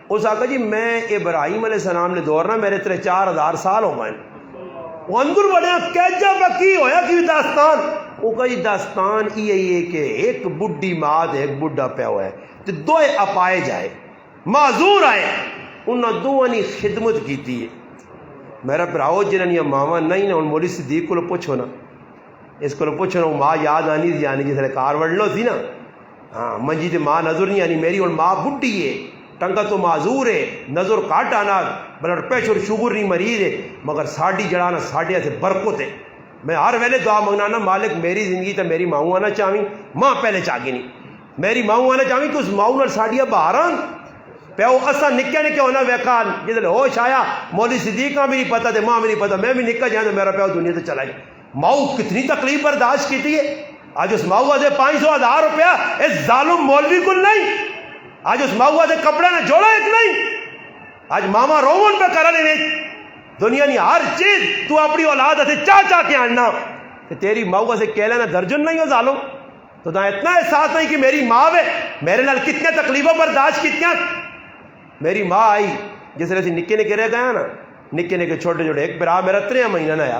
اس آقا جی میں ابراہیم علیہ السلام نے دورنا میرے 3-4,000 سال ہو گئے. وہ اندر بڑھیا کہجا بکی ہویا کی داستان. وہ کہی داستان یہ کہ ایک بڈی ماں دے ایک بڈا پیا ہوا ہے تے دوئے اپائے جائے معذور آئے انہاں دوہاں نے خدمت کیتی ہے. میرا براؤ جنہاں ماما نہیں نا, ان مولوی صدیق کو پوچھو نا, اس کو پوچھو نا ماں یاد آنی تھی یعنی جس کار وڑلو تھی نا, ہاں منجی تے ماں نظر نہیں آنی. میری اور ماں بڈی ہے, ٹنگا تو معذور ہے, نظر کاٹ آنا, بلڈ پریشر شوگر نہیں مریض ہے, مگر ساڑی جڑانا ساڑیا سے برکت ہے. میں ہر ویلے دعا منگنا نا مالک میری زندگی تو میری ماؤں آنا چاہویں, ماں پہلے چاہگی نہیں, میری ماؤں آنا چاہویں کہ اس ماؤں نال ساڑیا باہران پیو اسا نکے نکے ہونا ویکان جدھے ہوش آیا مولوی صدیق کا بھی نہیں پتا تے ماں بھی نہیں پتا, میں بھی نکا جائیں تو میرا پیو دنیا تو چلا گیا. ماؤں کتنی تکلیف برداشت کی ہے. آج اس ماؤں دے 500,000 روپیہ اس ظالم مولوی کو نہیں, آج اس ماؤں دے کپڑا نے جوڑا ایک نہیں, آج ماما رومن پہ کرنے نہیں. دنیا نہیں ہر چیز تو اپنی اولاد سے چاہ کے آنا کہ تیری ماؤں سے کہہ لینا درجن نہیں ہو ظالم. تو نہ اتنا احساس نہیں کہ میری ماں ہے میرے نال کتنے تکلیفوں برداشت کتنا. میری ماں آئی جس طرح سے نکے نکے رہ گیا نا, نکے نکے چھوٹے چھوٹے, ایک برا میرا 3 مہینہ نہ آیا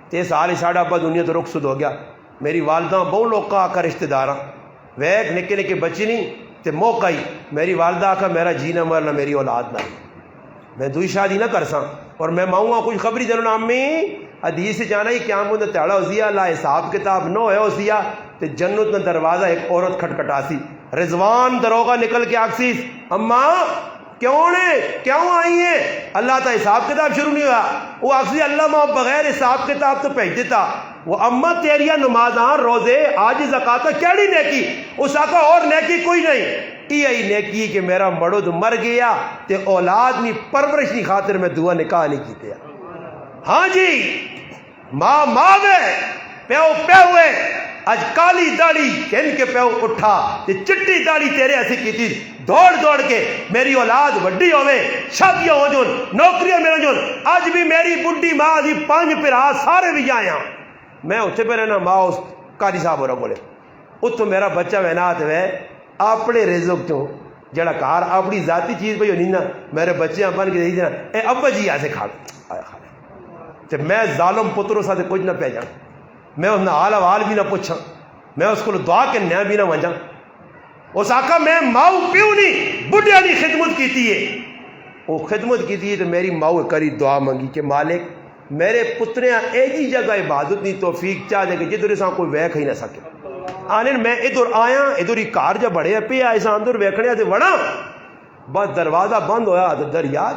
تے سال ساڑھا ابا دنیا تو رخصت ہو گیا. میری والدہ بہت لوگ کا آکا رشتہ داراں ویک نکے نکے بچی نہیں تے موقع ہی میری والدہ آکا میرا جینا مرنا میری اولاد نہ, میں دوئی شادی نہ کر ساں. اور میں ماؤں کچھ خبری جنہوں امی حدیث سے جانا ہی قیام کو تیڑا ہو سیا لا حساب کتاب نہ ہو سیا تے جنت میں دروازہ ایک عورت کھٹکھٹا سی. رضوان دروغہ نکل کے آکسیس اماں کیوں آئی ہیں؟ اللہ تا حساب کتاب شروع نہیں ہوا. وہ آخری اللہ ماں بغیر حساب کتاب تو بھیج دیتا. وہ اماں تیریا نمازاں روزے آج زکاتہ کیڑی نیکی؟ اس آقا اور نیکی کوئی نہیں. یہی نیکی کہ میرا مرد مر گیا تے اولاد نی پرورش نی خاطر میں دعا نکاح نہیں کیتے. ہاں جی ماں وے پیو ہے اج کالی داڑھی کہن کے پیو اٹھا تے چٹی داڑھی تیرے ایسی کیتی دوڑ کے میری اولاد وڈی ہوئے شادیاں ہو جون نوکریاں مل جون. اج بھی میری بڈی ماں دی 5 پھرا سارے بھی آیا میں اتنے پہ رہنا. ماں اس قاری صاحب ہو رہا بولے اتو میرا بچہ وینات ہے اپنے رزق چوں جڑا کار اپنی ذاتی چیز پہ نہیں نا میرے بچے بن کے دینا اے ابا جی ایسے کھا تے میں ظالم پتروں ساتھ کچھ نہ پہ جاؤں, میں اس حال حوال بھی نہ پوچھاں, میں اس کو دعا کے نیا بھی نہ ونجاں. اس آقا میں ماؤ پیو نہیں بڈیا نہیں خدمت کیتی ہے. وہ خدمت کیتی ہے تو میری ماؤ کری دعا منگی کہ مالک میرے پتریاں ایجی جگہ عبادت نہیں توفیق چاہ دے کہ جدھر سا کوئی ویکھ ہی نہ سکے. آنے میں ادھر آیا ادھر ہی کار جا بڑھے پہ ایسا اندر ویکھنے تے وڑا بس دروازہ بند ہویا در یاد.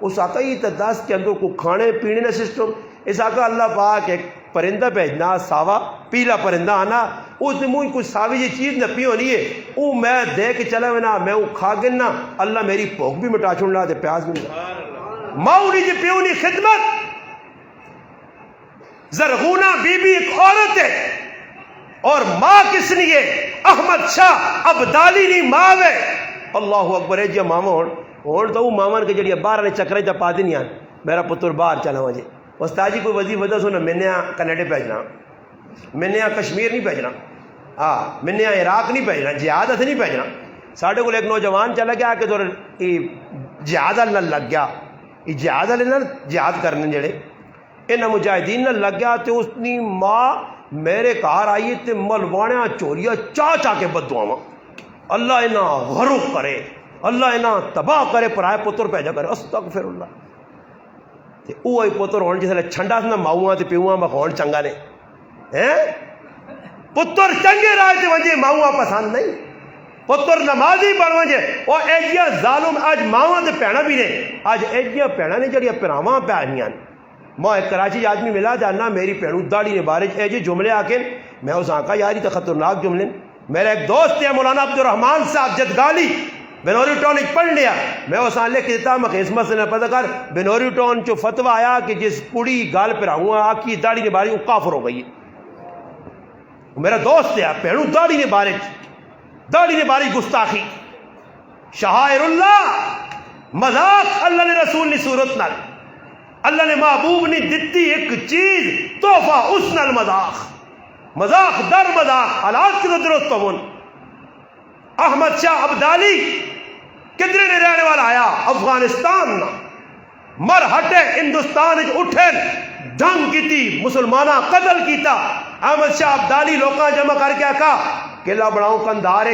اس آقا یہ تداس کے اندر کو کھانے پینے کا سسٹم. اس آقا اللہ پاک ایک پرندہ بھیجنا ساوا پیلا پرندہ آنا اس نے منہ کوئی ساوی یہ چیز نہ پی ہونی ہے وہ میں دے کے چلا ونا میں وہ کھا گنا اللہ میری بھوک بھی مٹا چھوڑنا تے پیاس بھی مٹا. ماؤ نہیں جی پیو نہیں خدمت. زرغونہ بی بی ایک عورت ہے اور ماں کس لیے احمد شاہ ابدالی نہیں ماں ہے. اللہ اکبر ہے جی ماما ہون تو وہ ماما کے جڑی باہر چکرے جا پا دیں آن میرا پتر باہر چلا وجے استاد جی کوئی وظیفہ دسو نا میں نے کینیڈا بھیجنا, میں نے کشمیر نہیں بھیجنا, ہاں میں نے عراق نہیں بھیجنا, جہاد اتنے نہیں بھیجنا. ساڈے کو ایک نوجوان چلا گیا کہ جہاد اللہ لگ گیا, یہ جہاد والے جہاد کرنے جڑے انہاں مجاہدین لگ گیا تو اس کی ماں میرے گھر آئی تے ملواڑیاں چوریاں چاہ کے بدعاواں اللہ انہاں غرق کرے اللہ انہاں تباہ کرے پرائے پتر بھیجا کرے. استغفر اللہ. تے اوہی پتر ہون جس ویلے چھنڈا سا ماؤں تے پیواں مخون چنگا نے ہیں پتر چنگے راہ تے ونجے ماؤں پسند نہیں. پتر نمازی بن ونجے او ایجیاں ظالم اج ماواں تے بھیڑاں بھی نے اج ایجیاں بھیڑاں نے جڑیاں پراواں پیانیاں. میں ایک کراچی آدمی ملا جانا میری پیڑوں داڑھی نے بارش ایجے جملے آ کے میں اس آقا یاری تو خطرناک جملے. میرا ایک دوست ہے مولانا عبد الرحمان صاحب جدگالی بنوری ٹون پڑھ لیا میں اس لکھ دیتا میں قسمت سے نہ پتہ کر بنوری ٹون جو فتویٰ آیا کہ جس کڑی گال پہ رہوں آکی داڑھی نے باری وہ کافر ہو گئی ہے میرا دوست ہے پہنوں داڑھی نے باری گستاخی شعائر اللہ مذاق اللہ نے رسول نے صورت نال اللہ نے محبوب نے دتی ایک چیز تحفہ اس نال مذاق در مذاق حالات کے درست پون احمد شاہ ابدالی کدھر نے رہنے والا آیا افغانستان مر ہٹے ہندوستان اٹھے جنگ کی تھی مسلمانہ قتل کیتا احمد شاہ ابدالی لوکاں جمع کر کے آکا قلعہ بناؤں کندھار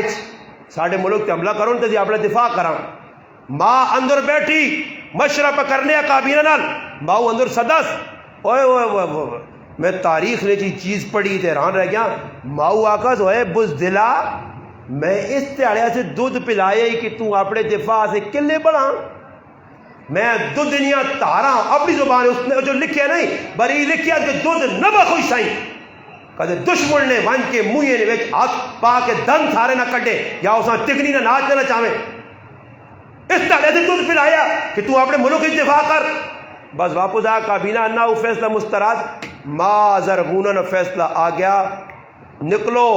ساڑھے ملک تے حملہ کروں تے اپنا دفاع کراں ماں اندر بیٹھی مشرف کرنے کابینہ نال ماں اندر سدس اوئے اوئے اوئے میں تاریخ نے جی چیز پڑھی تے حیران رہ گیا ماؤ آکاز ہوئے بزدلا میں اس تیاڑیا سے دودھ پلائے کہ تو اپنے دفاع سے کلے بڑھا میں دودھ دنیا تارا اپنی زبان اس نے جو لکھیا نہیں بری لکھیا کہ دودھ نبا خوش سائیں کہتے دشمن نے ون کے موئے نے ویچ ہاتھ پا کے دن سارے نہ کٹے یا اساں ٹکنی نہ ناچ دینا چاہویں اس طرح سے دودھ پلایا کہ تو اپنے ملک کی دفاع کر بس واپس آیا کابینہ انا وہ فیصلہ مستراد ما زرغونن فیصلہ آ گیا نکلو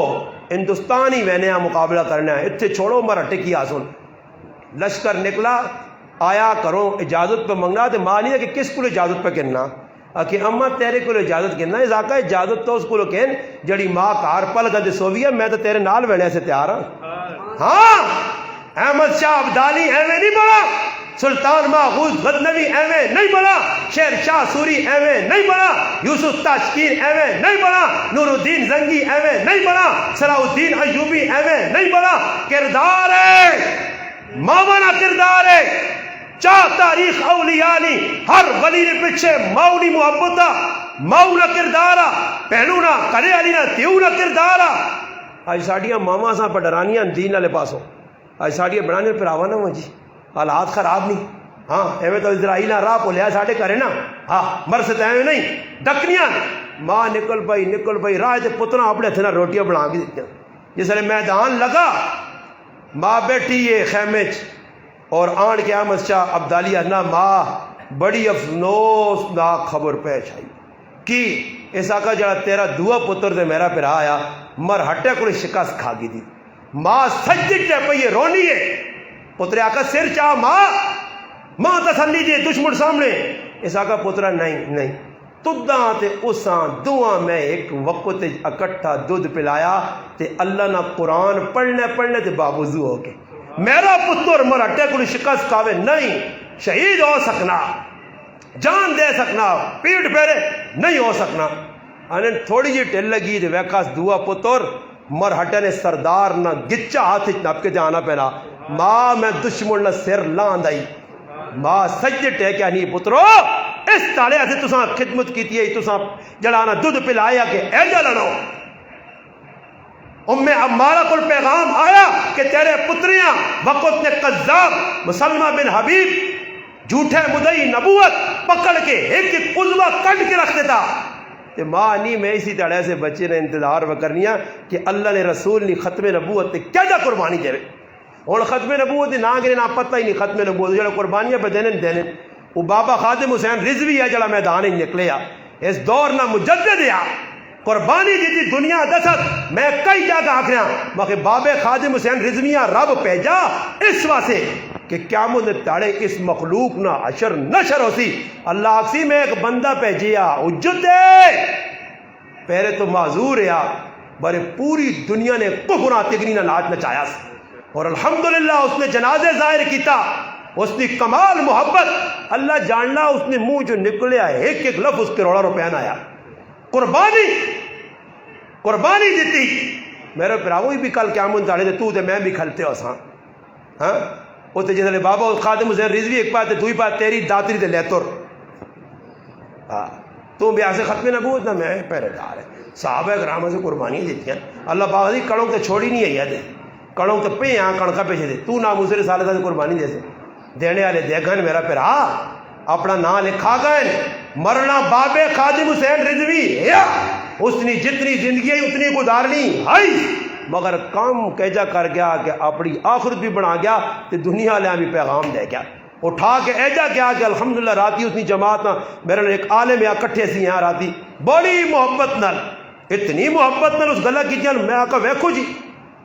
ہندوستانی وینیا مقابلہ کرنا ہے اتھے چھوڑو مرا ٹکی آسن لشکر نکلا آیا کرو اجازت پہ منگنا تو ماں نہیں ہے کہ کس کو اجازت پہ کہنا کہ اما تیرے کو اجازت کہنا اس آقا اجازت تو اس کو کہن جڑی ماں کار پل گد سووی ہے میں تو تیرے نال وینے سے تیار ہوں ہاں احمد شاہ ابدالی ایویں نہیں بڑا سلطان محفوظ غزنوی ایویں نہیں بڑا شیر شاہ سوری ایویں نہیں بڑا یوسف تاشکیر ایویں نہیں بڑا نور الدین زنگی ایویں نہیں بڑا صلاح الدین ایوبی ایویں نہیں بڑا کردار ہے مامانا کردار ہے چاہ تاریخ اولیاء نی ہر ولی نے پیچھے ماؤنی محبتا ماؤنا کردارا پہنونا کرے علی نا تیونا کردارا آج ساڑیاں ماما ساں پڑھرانیاں دین والے پاسوں آج ساڑیاں بڑھانے پر آوانا ہوا جی حالات خراب نہیں ہاں ایویں تو اسرائیل راہ کو لیا ساڑھے کرے نا ہاں مرسد ایویں نہیں ڈکنیاں ماں نکل پئی راہ تے پترا اپنے تھنا روٹیاں بنا کے دیتے جس لئے میدان لگا ماں بیٹھی یہ خیمے اور آن کے احمد شاہ ابدالی انا ماں بڑی افسوس ناک خبر پیش آئی کی ایسا کا جڑا تیرا دعا پتر سے میرا پھر آیا مر ہٹے کو شکست کھا گی دی ماں سجدے پہ یہ رونی ہے پتر آقا سر چاہ ماں تسلی جے دشمن سامنے اس آقا پترہ نہیں تداں تے اساں دعا میں ایک وقت اکٹھا دودھ پلایا تے اللہ نہ قرآن پڑھنے تے باوضو ہو کے میرا پتر مرٹے کو شکست کھاوے نہیں شہید ہو سکنا جان دے سکنا پیٹ پھیرے نہیں ہو سکنا انہیں تھوڑی جی ٹل لگی تے ویکاس دعا پتر مر ہٹے نے سردار نہ گچا ہاتھ نپ کے جانا پہنا ماں میں دشمن نہ سر لاند آئی ماں سجدے ٹیکیا نہیں پترو اس تالے سے تساں خدمت کیتی ہے تساں جڑانا دودھ پلایا کہ اے جلنو عمارہ کو پیغام آیا کہ تیرے پتریاں وقت نے قذاب مسلمہ بن حبیب جھوٹے مدعی نبوت پکڑ کے ایک عضوہ کٹ کے رکھ دیتا کہ ماں نہیں میں اسی طرح سے بچے نے انتظار کرنیا کہ اللہ نے رسول نے ختم نبوت کیا جا قربانی دے اور ختم نبوت نہ گرے نہ پتہ ہی نہیں ختم نبوت جڑا قربانیاں پہ دینے وہ بابا خادم حسین رضوی ہے جڑا میدان ہی نکلے اس دور نہ مجدد ہے قربانی دیتی دنیا دست میں کئی جگہ آکھنا مگر بابے خادم حسین رضویاں رب پیجا اس واسے کہ قیامت تاڑے اس مخلوق نہ عشر نشر ہو سی اللہ آکسی میں ایک بندہ پیجیا اجد دے پہلے تو معذور ہے بڑے پوری دنیا نے کفر تگنی نہ ناچ نچایا اور الحمدللہ اس نے جنازے ظاہر کیتا اس نے کمال محبت اللہ جاننا اس نے منہ جو نکلیا ایک ایک لفظ اس کے روڑا روپین آیا قربانی دیتی میرے پراوی بھی کل قیامت تاڑے دے تو تے میں بھی کھلتے ہو ساں ہاں وہ تے جیسے بابا خادم حسین رضوی ایک پاتے دوئی پاتے تیری داتری تے لیتر تو بھی آسے ختم نبوت نہ میں پہلے دار ہے صحابہ کرام سے قربانی دیتی ہیں اللہ پاک دی کڑوں تے چھوڑی نہیں ہے دے کڑوں تے پہ یہاں کڑکا پیچھے دے تو نہ مجھے رسالت سے قربانی دے سے دینے والے دیکھن میرا پھر اپنا نام لکھا گئے مرنا بابے خادم حسین رضوی اس نے جتنی زندگی اتنی گزارنی ہائی مگر کام کیجا کر گیا کہ اپنی آخرت بھی بنا گیا تو دنیا والے بھی پیغام دے گیا اٹھا کے ایجا کیا کہ الحمدللہ راتی اس جماعت نہ میرے نے ایک عالم یا کٹھے سی یہاں راتی بڑی محبت نال اتنی محبت نال اس گلا کی میں آقا ویکھو جی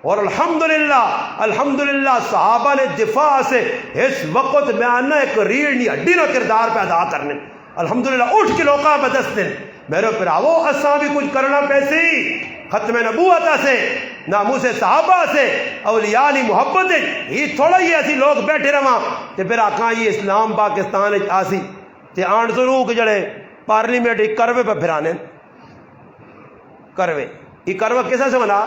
اور الحمدللہ صحابہ نے دفاع سے اس وقت میں آنا ایک ریڑھ نہیں ہڈی نہ کردار پہ ادا کرنے الحمدللہ اٹھ کے لوکاں بدستن میرے پراوو اساں بھی کچھ کرنا پیسی ختم نبوت سے ناموس صحابہ سے اولیاء کی محبت یہ تھوڑا ہی ایسی لوگ بیٹھے رہا تے پھر آکھاں یہ اسلام پاکستان آسی تے آن ضرور کہ جڑے پارلیمنٹ ایک کروے پہ پھرانے کروے یہ کروہ کیسا سے بنا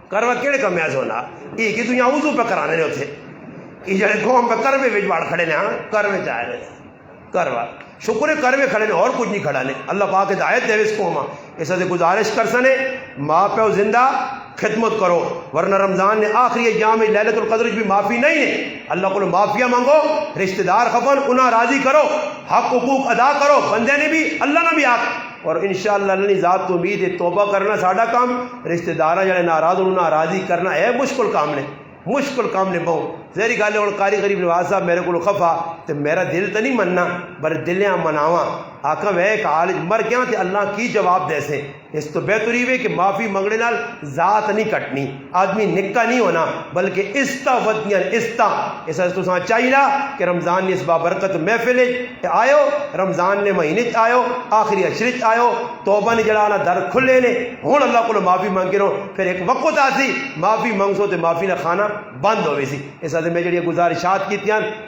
کروہ کیڑے کمیاں سے ہونا یہ کہ دنیا وضو پہ کرانے نے اتنے یہ جڑے قوم پہ کروے وچ باڑ کھڑے نے ہاں کروے چاہے رہے کروہ شکر ہے کروے کھڑے نے اور کچھ نہیں کھڑا نے اللہ پاک ہدایت دے اس قوم ایسا سے گزارش کر سنے ماں پہ زندہ خدمت کرو ورنہ رمضان نے آخری ایام میں لیلۃ القدر بھی معافی نہیں ہے اللہ کو معافیا مانگو رشتہ دار خفن انہاں راضی کرو حق حقوق ادا کرو بندے نے بھی اللہ نے بھی حق اور انشاءاللہ اللہ ذات تو امید ہے توبہ کرنا ساڈا کام رشتہ دار جڑے ناراض انہاں راضی کرنا ہے مشکل کام نے مشکل کام نے بہو ذہری گل ہے قاری غریب نواز صاحب میرے کو خفا تو میرا دل تو نہیں مننا پر دلیاں مناواں آقا وے ایک حال مر گیا تے اللہ کی جواب دے سے اس تو بہتری ہے کہ معافی منگنے نال ذات نہیں کٹنی آدمی نکا نہیں ہونا بلکہ استا ودیاں استا ایسا تو ساتھ چاہیے کہ رمضان نے اس بابرکت محفل آئیو رمضان نے مہینے آئیو آخری اشرچ آئیو توبہ نے جڑانا در کھلے نے ہوں اللہ کو معافی منگے رہو پھر ایک وقت آسی معافی منگ سو تو معافی نہ کھانا بند ہوئے سی اس واسطے میں جڑی گزارشات کی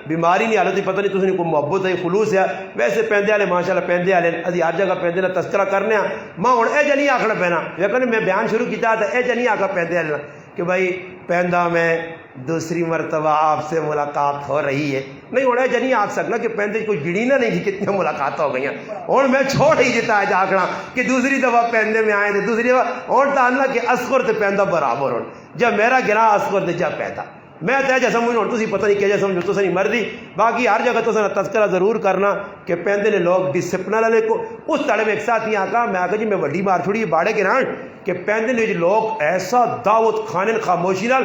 بیماری نہیں حالت پتہ نہیں تسی کوئی محبت ہے خلوص ہے ویسے پیندے والے ماشاءاللہ پیندے والے اسی ہر جگہ پیندے نہ تذکرہ کرنے میں ہوں اے نہیں آخنا پینا لیکن میں بیان شروع کیا تھا اے نہیں آخا پیندے والے کہ بھائی پیندا میں دوسری مرتبہ آپ سے ملاقات ہو رہی ہے نہیں ہوں اے نہیں آخ سکنا کہ پہندے کوئی گڑی نہ نہیں تھی کتنی ملاقات ہو گئی اور میں چھوڑ ہی دیتا ہے آخنا کہ دوسری دفعہ پہندے میں آئے تھے دوسری دفعہ اور تھا کہ اسکر تے پہندا برابر ہو جب میرا گرا اسکر تے جب پہندا میں تو ایجا سمجھ ہوں تھی پتہ نہیں کہ سمجھو تو نہیں مرضی باقی ہر جگہ تو تذکرہ ضرور کرنا کہ پہندے نے لوگ ڈسپلن والے کو اس تڑے میں ایک ساتھ ہی آکا میں آکا جی میں وڈی بار چھوڑی باڑے کے نام کہ پہندے نے لوگ ایسا دعوت کھانے خاموشی نال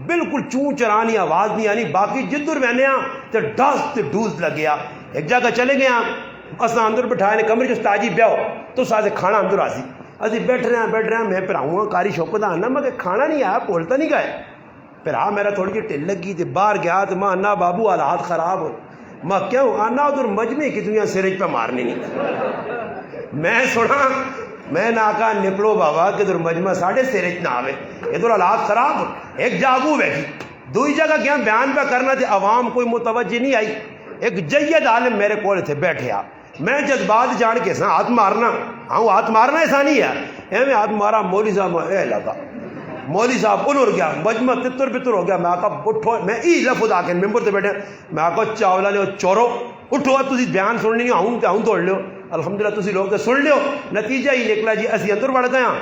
بالکل چون چرانی آواز نہیں آنی باقی جدر میں تو ڈس تے ڈوز لگ گیا ایک جگہ چلے گئے اصل اندر بٹھائے نے کمرے جو تاجی بیاؤ تو ساتھ کھانا اندر آسی اسی بیٹھ رہے ہیں میں پھر آؤں کاری شوقت آنا میں کہ کھانا نہیں آیا بولتا نہیں گئے پھر میرا تھوڑی جی ٹل لگی تو باہر گیا تو ماں انا بابو حالات خراب ہو ماں کیوں آنا ادھر مجمے کی دنیا سرج پہ مارنی نہیں میں سنا میں نہ آکا نکلو بابا کہ ادھر مجمع ساڑھے سرج نہ آوے ادھر حالات خراب ہو ایک جاگو بیٹھی دوئی جگہ کیا بیان پہ کرنا تھے عوام کوئی متوجہ نہیں آئی ایک جید عالم میرے کول تھے بیٹھے آپ میں جذبات جان کے سا ہاتھ مارنا ہاں ہاتھ مارنا ایسا نہیں ہے میں ہاتھ مارا مولوی صاحب اے لگا مولوی صاحب انور گیا مجمع تتر پتر ہو گیا میں آقا اٹھو میں ای لفظ آ کے ممبر سے بیٹھے میں آقا چاولا لے چورو اٹھو تھی بیان سننی نہیں آؤں کہ آؤں توڑ لو الحمدللہ تسی لوگ سن لیو نتیجہ ہی نکلا جی اسی اندر بڑھ گیا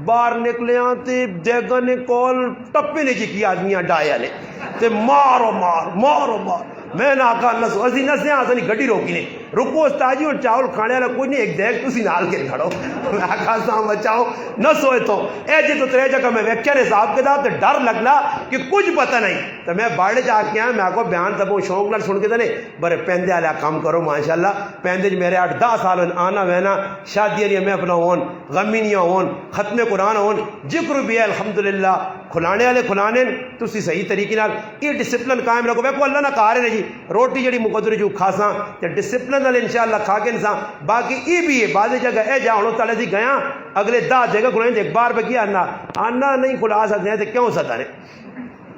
باہر نکلے تے دیگا نے کول ٹپے نے جی کی آدمیاں ڈایا نے تے مارو مار مارو مار میں نہ آقا نسو اسی نسے آسانی گھڑی روکی نے رکو استاجی اور چاول کھانے والا کوئی نہیں ایک دیکھ تسی نال کے کھڑو میں آقا سام بچاؤ نہ سوئے تو اے جی تو ترے جگہ میں ویکھیا نے صاحب کے دا تے ڈر لگنا کہ کچھ پتہ نہیں تو میں باڑے جا کے آیا میں آقا بیان تب شوق نال سن کے تے نے برے پیندے والا کام کرو ماشاءاللہ پیندے میرے 8-10 سال آنا وینا شادی علی محفل ہون غمینیاں ہون ختم قرآن ہون ذکر بھی ہے الحمدللہ کھلانے والے کھلانے تسی صحیح طریقے نال یہ ڈسپلن قائم رکھو ویکھو اللہ نہ کہا رہے جی روٹی جڑی مقدر جو کھاساں تے ڈسپلن نال انشاءاللہ کھا کے انسان باقی یہ بھی ہے بعض جگہ اے جا ہوں تلے سی گیا اگلے 10 جگہ کھلائیں ایک بار بکی آنا نہیں کھلا سکتے ہیں تو کیوں سکتا رہے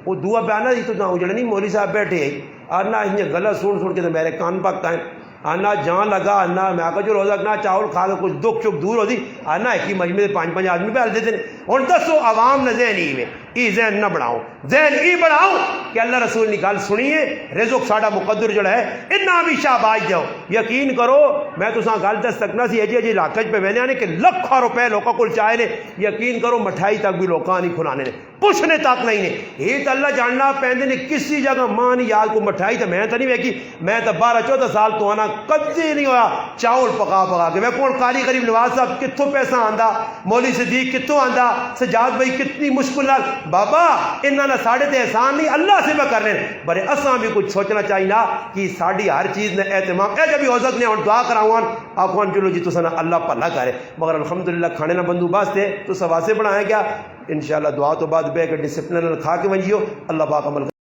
وہ دعا پہ آنا جی تو اجڑ نہیں مولوی صاحب بیٹھے ہیں آنا یہ غلط سن کے تو میرے کان پکتا ہے آنا جان لگا آنا میں آقا جو روزہ نہ چاول کھا کے کچھ دکھ چک دور ہوتی آنا ایک ہی مجمع 5-5 آدمی پہ ہل دیتے ہیں اور دسو عوام نہ ذہنی میں یہ ذہن نہ بناؤ، ذہن یہ بناؤ کہ اللہ رسول کی گل سنیے، رزق ساڈا مقدر جڑا ہے انہاں بھی شاباش جاؤ۔ یقین کرو میں تساں گل دس سکنا سی اجے علاقے پہ وینے نے کہ لاکھاں روپے لوگوں کو چاہے نے، یقین کرو مٹھائی تک بھی لوگوں نہیں کھلانے نے، پوچھنے تک نہیں نے، یہ تو اللہ جاننا پیندے نے کسی جگہ ماں نہیں یاد کو مٹھائی تو میں تو نہیں ویکھی، میں تو 12-14 سال تو آنا کدی نہیں ہویا چاول پکا پکا کے، میں کون قاری غریب نواز صاحب کتوں پیسہ آندا، مولوی صدیق کتوں آندا، سجاد بھائی کتنی مشکل نال، بابا انہاں نے ساڑھے تے احسان نہیں اللہ سے میں کرنے بڑے اساں بھی کچھ سوچنا چاہیے کہ ساڑی ہر چیز نے اہتمام اے جب بھی عزت نے ہن دعا کراؤں آخوان چلو جی تساں اللہ بھلا کرے، مگر الحمدللہ کھانے نہ بندوبست ہے تو سواسے بنایا گیا، انشاءاللہ دعا تو بعد بے کے ڈسپلن کھا کے ونجیو، اللہ پاک عمل